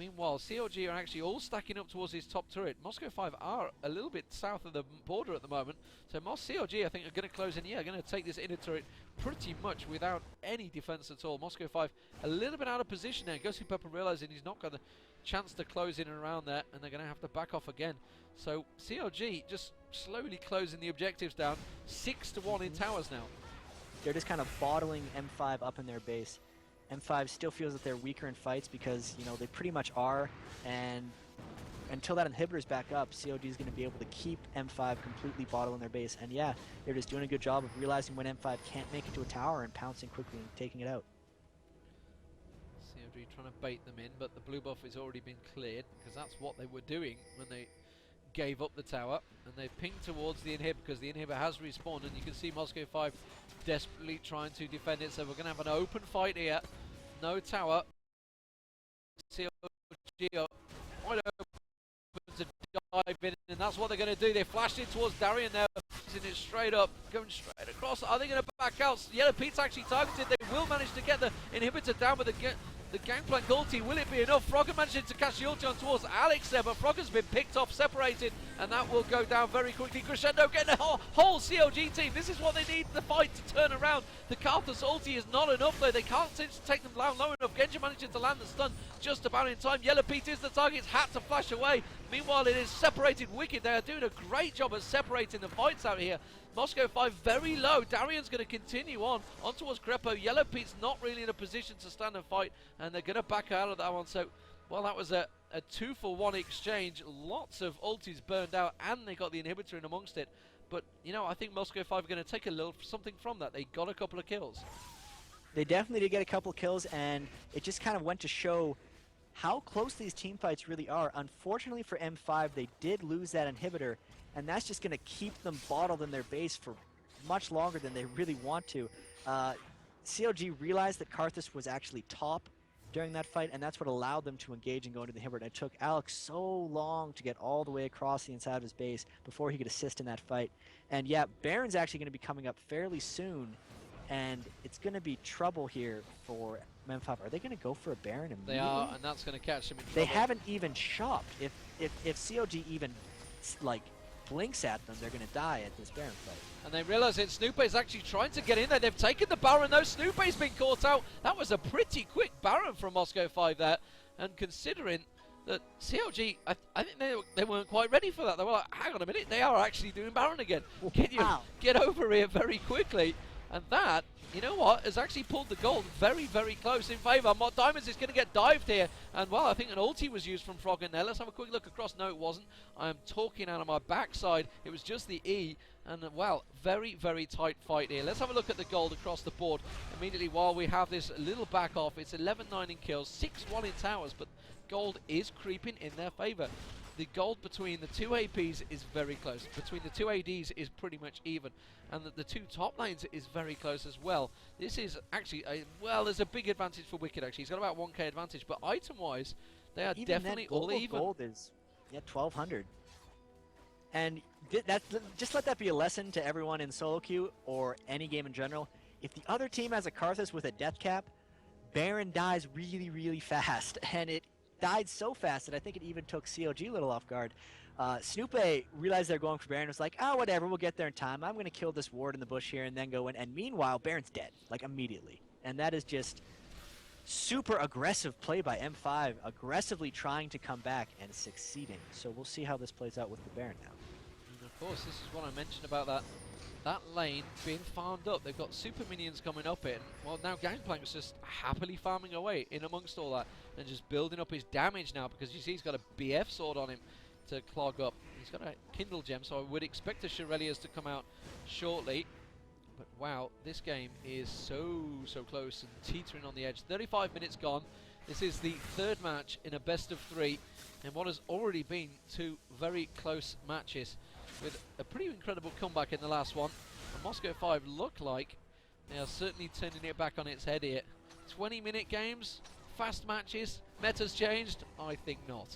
Meanwhile, CLG are actually all stacking up towards his top turret. Moscow 5 are a little bit south of the border at the moment. So CLG, I think, are going to close in here, going to take this inner turret pretty much without any defense at all. Moscow 5 a little bit out of position there. Ghostly Pepper realizing he's not got the chance to close in and around there, and they're going to have to back off again. So CLG just slowly closing the objectives down. 6-1 in towers now. They're just kind of bottling M5 up in their base. M5 still feels that they're weaker in fights because, you know, they pretty much are, and until that inhibitor's back up, CLG is going to be able to keep M5 completely bottled in their base. And yeah, they're just doing a good job of realizing when M5 can't make it to a tower and pouncing quickly and taking it out. CLG trying to bait them in, but the blue buff has already been cleared, because that's what they were doing when they gave up the tower, and they pinged towards the inhib because the inhibitor has respawned, and you can see Moscow 5 desperately trying to defend it. So we're going to have an open fight here. No tower. CLG are wide open to dive in, and that's what they're going to do. They flashed in towards Darian there, using it straight up, going straight across. Are they going to back out? Yellow Pete's actually targeted. They will manage to get the inhibitor down with the Gangplank ulti. Will it be enough? Frogger managing to catch the ulti on towards Alex there, but Frogger's been picked off, separated, and that will go down very quickly. Crescendo getting a whole CLG team. This is what they need the fight to turn around. The Karthus ulti is not enough though. They can't seem to take them down low enough. Genji managing to land the stun just about in time. Yellow Pete is the target. It's had to flash away. Meanwhile, it is separated Wicked. They are doing a great job at separating the fights out here. Moscow 5 very low. Darian's going to continue on towards Crepo. Yellow Pete's not really in a position to stand and fight, and they're going to back out of that one. So, well, that was a 2-for-1 exchange. Lots of ultis burned out, and they got the inhibitor in amongst it. But, you know, I think Moscow 5 are going to take a little something from that. They got a couple of kills. They definitely did get a couple of kills, and it just kind of went to show how close these team fights really are. Unfortunately for M5, they did lose that inhibitor, and that's just going to keep them bottled in their base for much longer than they really want to. CLG realized that Karthus was actually top during that fight, and that's what allowed them to engage and go into the inhibitor. It took Alex so long to get all the way across the inside of his base before he could assist in that fight. And yeah, Baron's actually going to be coming up fairly soon, and it's going to be trouble here for M5. Are they going to go for a Baron immediately? They are, and that's going to catch them in trouble. They haven't even shopped. If CLG even, like, blinks at them, they're going to die at this Baron fight. And they realize that Snoopy is actually trying to get in there. They've taken the Baron though. Snoopy's been caught out. That was a pretty quick Baron from Moscow 5 there. And considering that CLG, I think they weren't quite ready for that. They were like, hang on a minute, they are actually doing Baron again. Can you get over here very quickly? And that, you know what, has actually pulled the gold very, very close in favour. Mod Diamonds is going to get dived here. And, well, I think an ulti was used from Frog in there. Let's have a quick look across. No, it wasn't. I am talking out of my backside. It was just the E. And, well, very, very tight fight here. Let's have a look at the gold across the board. Immediately while we have this little back off, it's 11-9 in kills, 6-1 in towers, but gold is creeping in their favour. The gold between the two APs is very close. Between the two ADs is pretty much even. And the two top lanes is very close as well. This is actually, well, there's a big advantage for Wicked actually. He's got about 1k advantage, but item-wise, they are even definitely all even. Gold is, yeah, 1200. And just let that be a lesson to everyone in solo queue or any game in general. If the other team has a Karthus with a death cap, Baron dies really, really fast. And it died so fast that I think it even took CLG a little off guard. Snoopy realized they're going for Baron, was like, oh, whatever, we'll get there in time. I'm going to kill this ward in the bush here and then go in. And meanwhile, Baron's dead, like immediately. And that is just super aggressive play by M5, aggressively trying to come back and succeeding. So we'll see how this plays out with the Baron now. And of course, this is what I mentioned about that lane being farmed up. They've got super minions coming up in. Well, now Gangplank's just happily farming away in amongst all that and just building up his damage now, because you see he's got a BF sword on him to clog up. He's got a Kindle gem, so I would expect the Shirelias to come out shortly. But wow, this game is so close and teetering on the edge. 35 minutes gone. This is the third match in a best of 3 in what has already been 2 very close matches, with a pretty incredible comeback in the last one. And Moscow 5 look like they are certainly turning it back on its head here. 20-minute games, fast matches, meta's changed? I think not.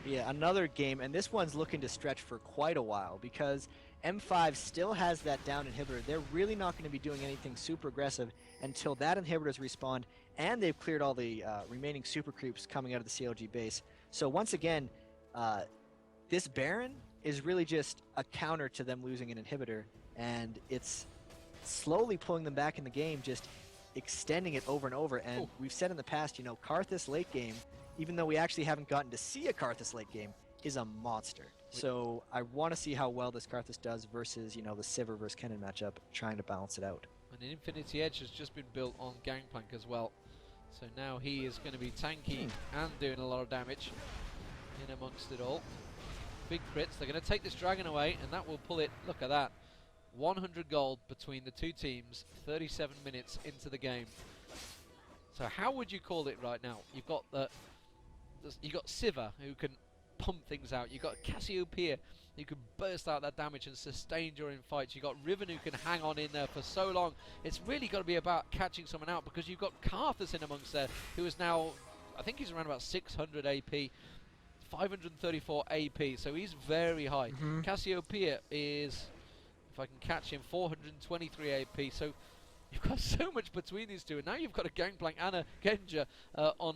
Yeah, another game, and this one's looking to stretch for quite a while because M5 still has that down inhibitor. They're really not going to be doing anything super aggressive until that inhibitor is respawned and they've cleared all the remaining super creeps coming out of the CLG base. So once again, this Baron is really just a counter to them losing an inhibitor, and it's slowly pulling them back in the game, just extending it over and over. And we've said in the past, you know, Karthus late game, even though we actually haven't gotten to see a Karthus late game, is a monster. So I want to see how well this Karthus does versus, you know, the Sivir versus Kennen matchup, trying to balance it out. And an Infinity Edge has just been built on Gangplank as well. So now he is going to be tanky and doing a lot of damage in amongst it all. Big crits. They're going to take this dragon away, and that will pull it. Look at that. 100 gold between the two teams, 37 minutes into the game. So how would you call it right now? You've got you've got Sivir, who can pump things out. You've got Cassiopeia, who can burst out that damage and sustain during fights. You've got Riven, who can hang on in there for so long. It's really got to be about catching someone out, because you've got Karthus in amongst there, who is now, I think he's around about 600 AP, 534 AP, so he's very high. Cassiopeia is, if I can catch him, 423 AP, so you've got so much between these two, and now you've got a Gangplank and a Genja on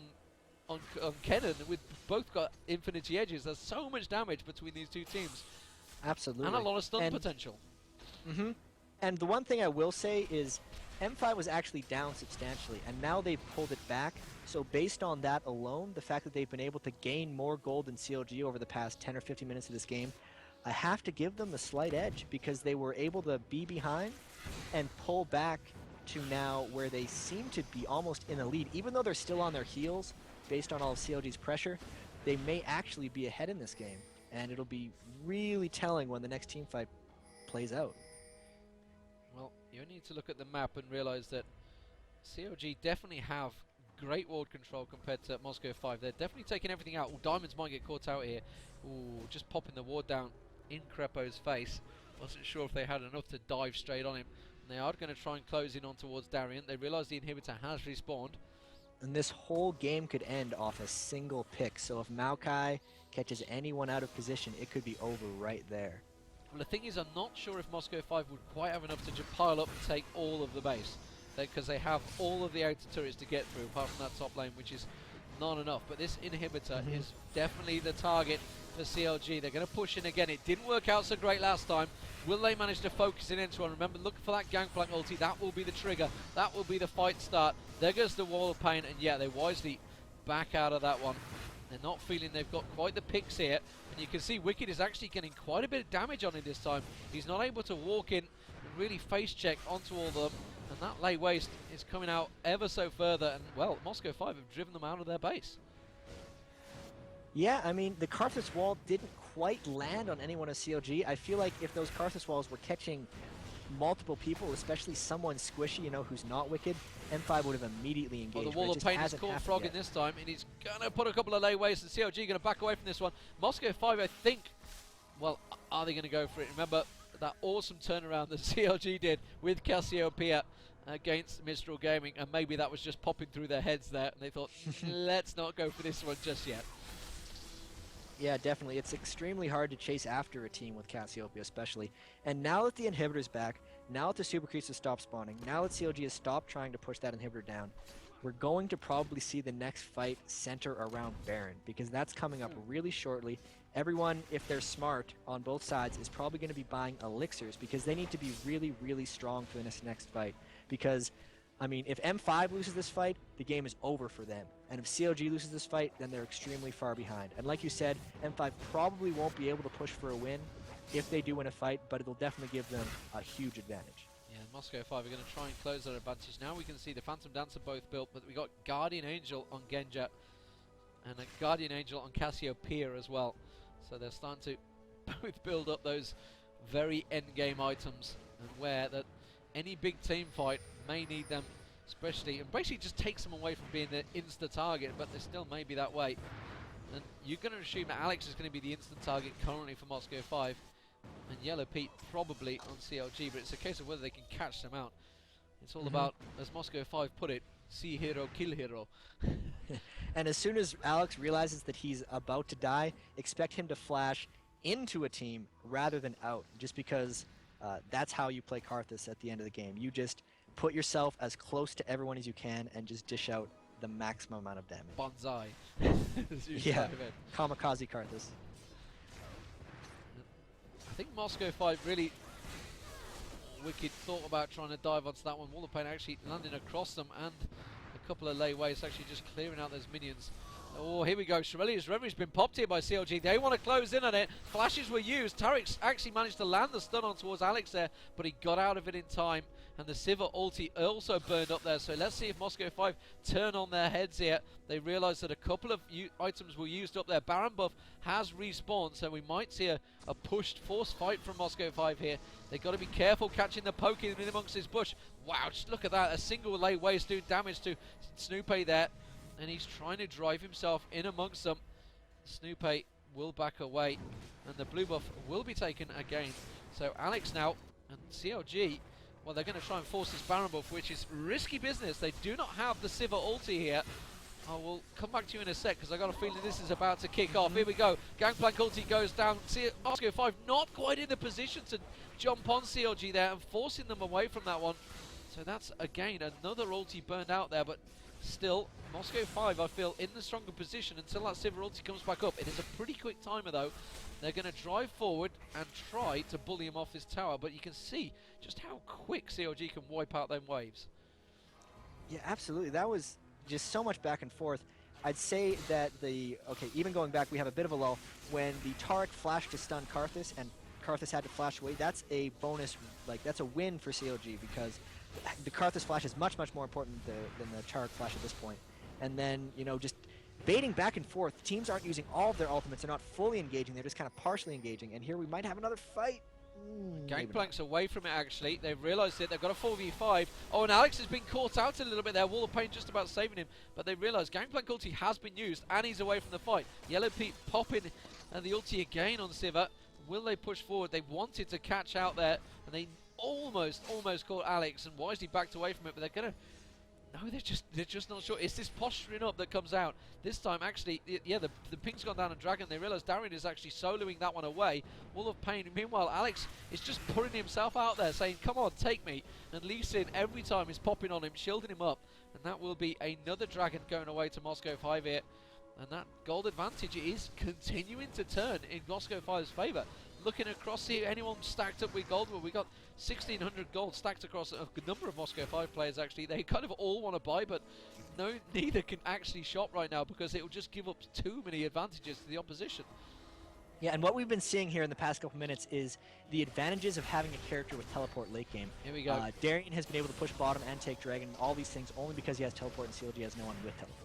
Kennen, with both got Infinity Edges. There's so much damage between these two teams. Absolutely. And a lot of stun potential. And the one thing I will say is M5 was actually down substantially, and now they've pulled it back. So based on that alone, the fact that they've been able to gain more gold than CLG over the past 10 or 15 minutes of this game, I have to give them a slight edge, because they were able to be behind and pull back to now where they seem to be almost in the lead. Even though they're still on their heels, based on all of CLG's pressure, they may actually be ahead in this game. And it'll be really telling when the next team fight plays out. Well, you need to look at the map and realize that CLG definitely have great ward control compared to Moscow 5. They're definitely taking everything out. Ooh, Diamonds might get caught out here. Ooh, just popping the ward down in Crepo's face. Wasn't sure if they had enough to dive straight on him. And they are going to try and close in on towards Darien. They realise the inhibitor has respawned. And this whole game could end off a single pick. So if Maokai catches anyone out of position, it could be over right there. Well, the thing is, I'm not sure if Moscow 5 would quite have enough to just pile up and take all of the base, because they have all of the outer turrets to get through, apart from that top lane, which is not enough. But this inhibitor is definitely the target for CLG. They're going to push in again. It didn't work out so great last time. Will they manage to focus it into one? Remember, looking for that Gangplank ulti. That will be the trigger. That will be the fight start. There goes the wall of pain, and yeah, they wisely back out of that one. They're not feeling they've got quite the picks here. And you can see Wicked is actually getting quite a bit of damage on him this time. He's not able to walk in and really face check onto all of them. And that lay waste is coming out ever so further. And, well, Moscow 5 have driven them out of their base. Yeah, I mean, the Karthus wall didn't quite land on anyone of CLG. I feel like if those Karthus walls were catching multiple people, especially someone squishy, you know, who's not Wicked, M5 would have immediately engaged. Well, the wall of pain has caught Frog in this time, and he's going to put a couple of lay waste, and CLG going to back away from this one. Moscow 5, I think, well, are they going to go for it? Remember that awesome turnaround that CLG did with Cassiopeia against Mistral Gaming, and maybe that was just popping through their heads there, and they thought, let's not go for this one just yet. Yeah, definitely. It's extremely hard to chase after a team with Cassiopeia especially. And now that the inhibitor's back, now that the super creeps have stopped spawning, now that CLG has stopped trying to push that inhibitor down, we're going to probably see the next fight center around Baron, because that's coming up really shortly. Everyone, if they're smart on both sides, is probably going to be buying elixirs, because they need to be really, really strong for this next fight. Because, I mean, if M5 loses this fight, the game is over for them. And if CLG loses this fight, then they're extremely far behind. And like you said, M5 probably won't be able to push for a win if they do win a fight, but it'll definitely give them a huge advantage. Yeah, Moscow 5 are going to try and close their advantage. Now we can see the Phantom Dancer both built, but we got Guardian Angel on Genja and a Guardian Angel on Cassiopeia as well. So they're starting to both build up those very end-game items, and where that any big team fight may need them, especially, and basically just takes them away from being the insta target, but they still may be that way. And you're going to assume that Alex is going to be the instant target currently for Moscow 5, and Yellow Pete probably on CLG, but it's a case of whether they can catch them out. It's all about, as Moscow 5 put it, see hero, kill hero. And as soon as Alex realizes that he's about to die, expect him to flash into a team rather than out, just because that's how you play Karthus at the end of the game. You just put yourself as close to everyone as you can and just dish out the maximum amount of damage. Bonsai. As you Yeah, describe it. kamikaze Karthus. I think Moscow 5 really wicked thought about trying to dive onto that one. Wall of Pain actually landing across them, and a couple of layways actually just clearing out those minions. Oh, here we go. Shirelius Revenie's been popped here by CLG. They want to close in on it. Flashes were used. Tarek actually managed to land the stun on towards Alex there, but he got out of it in time. And the Sivir ulti also burned up there. So let's see if Moscow 5 turn on their heads here. They realise that a couple of items were used up there. Baron buff has respawned, so we might see a pushed force fight from Moscow 5 here. They've got to be careful catching the poke in amongst his bush. Wow, just look at that. A single lay waste doing damage to Snoopy there. And he's trying to drive himself in amongst them. Snoopy will back away, and the blue buff will be taken again. So Alex now, and CLG, well, they're going to try and force this Baron buff, which is risky business. They do not have the Sivir ulti here. I will come back to you in a sec, because I got a feeling this is about to kick off. Here we go. Gangplank ulti goes down. Moscow 5 not quite in the position to jump on CLG there and forcing them away from that one. So that's, again, another ulti burned out there, but still, Moscow 5, I feel, in the stronger position until that Sivir ulti comes back up. It is a pretty quick timer, though. They're going to drive forward and try to bully him off this tower, but you can see just how quick CLG can wipe out them waves. Yeah, absolutely. That was just so much back and forth. I'd say that even going back, we have a bit of a lull. When the Tarek flashed to stun Karthus and Karthus had to flash away, that's a bonus, that's a win for CLG, because the Karthus flash is much, much more important than the Tarek flash at this point. And then, just baiting back and forth. Teams aren't using all of their ultimates. They're not fully engaging. They're just kind of partially engaging. And here we might have another fight. Gangplank's away from it, actually. They've realised it. They've got a 4v5. Oh, and Alex has been caught out a little bit there. Wall of Pain just about saving him. But they realise Gangplank ulti has been used, and he's away from the fight. Yellow Pete popping and the ulti again on Sivir. Will they push forward? They wanted to catch out there, and they almost caught Alex, and wisely backed away from it. But they're going to... No, they're just not sure. It's this posturing up that comes out. This time, actually, yeah, the ping's gone down on Dragon. They realise Darren is actually soloing that one away. Wall of Pain. Meanwhile, Alex is just putting himself out there, saying, come on, take me. And Lee Sin, every time, is popping on him, shielding him up. And that will be another Dragon going away to Moscow 5 here. And that gold advantage is continuing to turn in Moscow 5's favour. Looking across here, anyone stacked up with gold? Well, we got 1,600 gold stacked across a good number of Moscow 5 players, actually. They kind of all want to buy, but neither can actually shop right now, because it will just give up too many advantages to the opposition. Yeah, and what we've been seeing here in the past couple minutes is the advantages of having a character with teleport late game. Here we go. Darian has been able to push bottom and take Dragon, all these things only because he has teleport, and CLG has no one with teleport.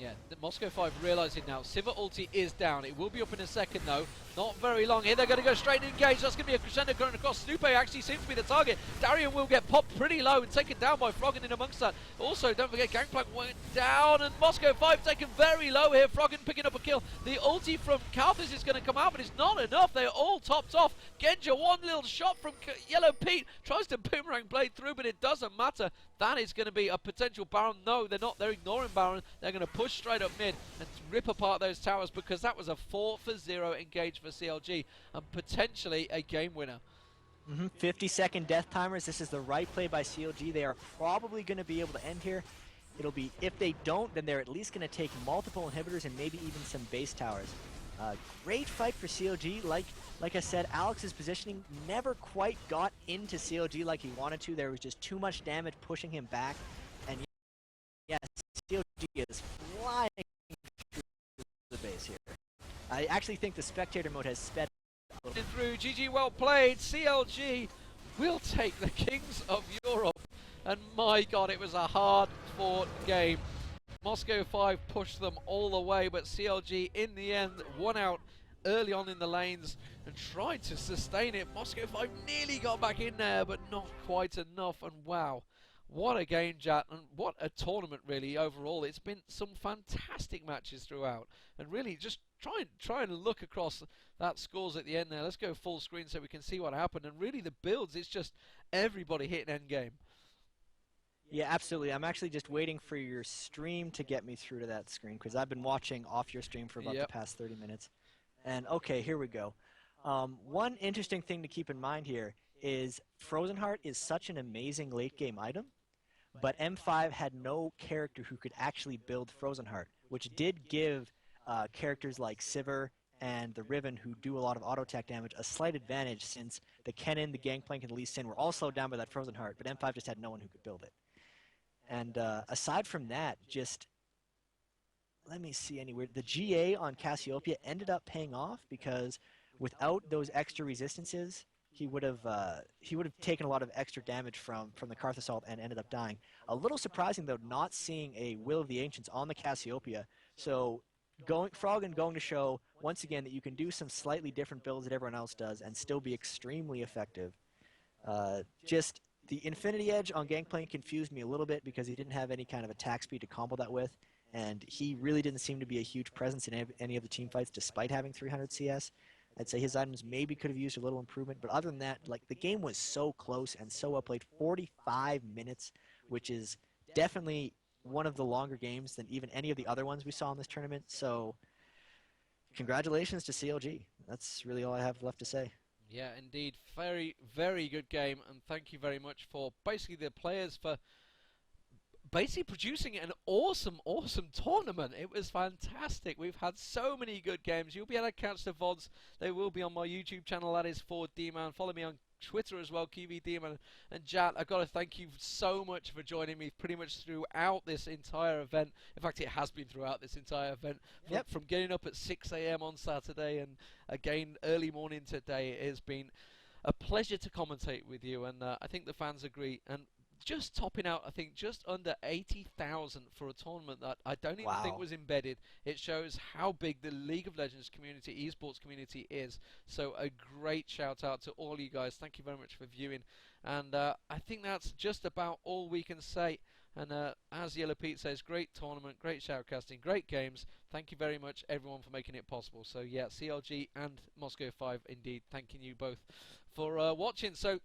Yeah, the Moscow 5 realising now. Sivir ulti is down. It will be up in a second, though. Not very long here. They're going to go straight and engage. That's going to be a crescendo going across. Snoopy actually seems to be the target. Darian will get popped pretty low and taken down by Froggen in amongst that. Also, don't forget, Gangplank went down, and Moscow 5 taken very low here. Froggen picking up a kill. The ulti from Karthus is going to come out, but it's not enough. They're all topped off. Genja, one little shot from Yellow Pete. Tries to boomerang blade through, but it doesn't matter. That is going to be a potential Baron. No, they're not. They're ignoring Baron. They're going to push straight up mid and rip apart those towers, because that was a 4-for-0 engage for CLG and potentially a game winner. 50-second death timers. This is the right play by CLG. They are probably going to be able to end here. It'll be, if they don't, then they're at least going to take multiple inhibitors and maybe even some base towers. Great fight for CLG. Like I said, Alex's positioning never quite got into CLG like he wanted to. There was just too much damage pushing him back. And yes, CLG is flying through the base here. I actually think the spectator mode has sped a little. Through, GG, well played. CLG will take the Kings of Europe. And my God, it was a hard-fought game. Moscow 5 pushed them all the way, but CLG in the end won out early on in the lanes and tried to sustain it. Moscow 5 nearly got back in there, but not quite enough. And wow, what a game, Jat, and what a tournament really overall. It's been some fantastic matches throughout, and really just try and look across that scores at the end there. Let's go full screen so we can see what happened. And really the builds, it's just everybody hitting end game. Yeah, absolutely. I'm actually just waiting for your stream to get me through to that screen, because I've been watching off your stream for about the past 30 minutes. And okay, here we go. One interesting thing to keep in mind here is Frozen Heart is such an amazing late game item, but M5 had no character who could actually build Frozen Heart, which did give characters like Sivir and the Riven, who do a lot of auto attack damage, a slight advantage since the Kennen, the Gangplank, and the Lee Sin were all slowed down by that Frozen Heart, but M5 just had no one who could build it. And aside from that, just let me see anywhere. The GA on Cassiopeia ended up paying off because without those extra resistances, he would have taken a lot of extra damage from the Karth Assault and ended up dying. A little surprising though, not seeing a Will of the Ancients on the Cassiopeia. So Froggen going to show once again that you can do some slightly different builds that everyone else does and still be extremely effective. Just the Infinity Edge on Gangplank confused me a little bit because he didn't have any kind of attack speed to combo that with, and he really didn't seem to be a huge presence in any of the team fights despite having 300 CS. I'd say his items maybe could have used a little improvement, but other than that, like the game was so close and so well played. 45 minutes, which is definitely one of the longer games than even any of the other ones we saw in this tournament. So, congratulations to CLG. That's really all I have left to say. Yeah, indeed. Very, very good game, and thank you very much for basically the players for basically producing an awesome, awesome tournament. It was fantastic. We've had so many good games. You'll be able to catch the VODs. They will be on my YouTube channel. That is for D-Man. Follow me on Twitter as well, QVDman. And Jat, I've got to thank you so much for joining me pretty much throughout this entire event. In fact, it has been throughout this entire event. From getting up at 6 a.m. on Saturday and again early morning today. It has been a pleasure to commentate with you, and I think the fans agree. And just topping out, I think, just under 80,000 for a tournament that I don't even think was embedded. It shows how big the League of Legends community, esports community is. So a great shout out to all you guys. Thank you very much for viewing. And I think that's just about all we can say. And as Yellow Pete says, great tournament, great shoutcasting, great games. Thank you very much, everyone, for making it possible. So yeah, CLG and Moscow 5, indeed, thanking you both for watching. So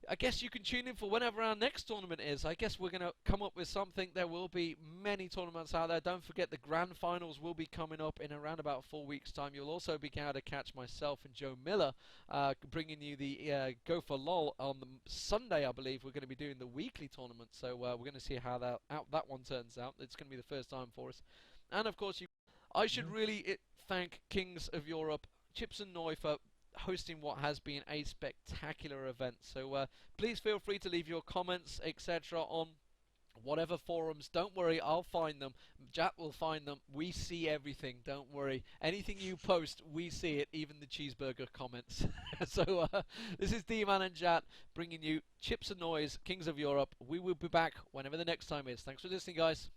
I guess you can tune in for whenever our next tournament is. I guess we're going to come up with something. There will be many tournaments out there. Don't forget the grand finals will be coming up in around about 4 weeks' time. You'll also be able to catch myself and Joe Miller bringing you the Go for LOL on the Sunday, I believe. We're going to be doing the weekly tournament. So we're going to see how that one turns out. It's going to be the first time for us. And of course, I should really thank Kings of Europe, Chips and Noy, for hosting what has been a spectacular event. So please feel free to leave your comments, etc. on whatever forums. Don't worry, I'll find them. Jat will find them. We see everything, don't worry. Anything you post, we see it, even the cheeseburger comments. So this is D-Man and Jat bringing you Chips and Noise, Kings of Europe. We will be back whenever the next time is. Thanks for listening, guys.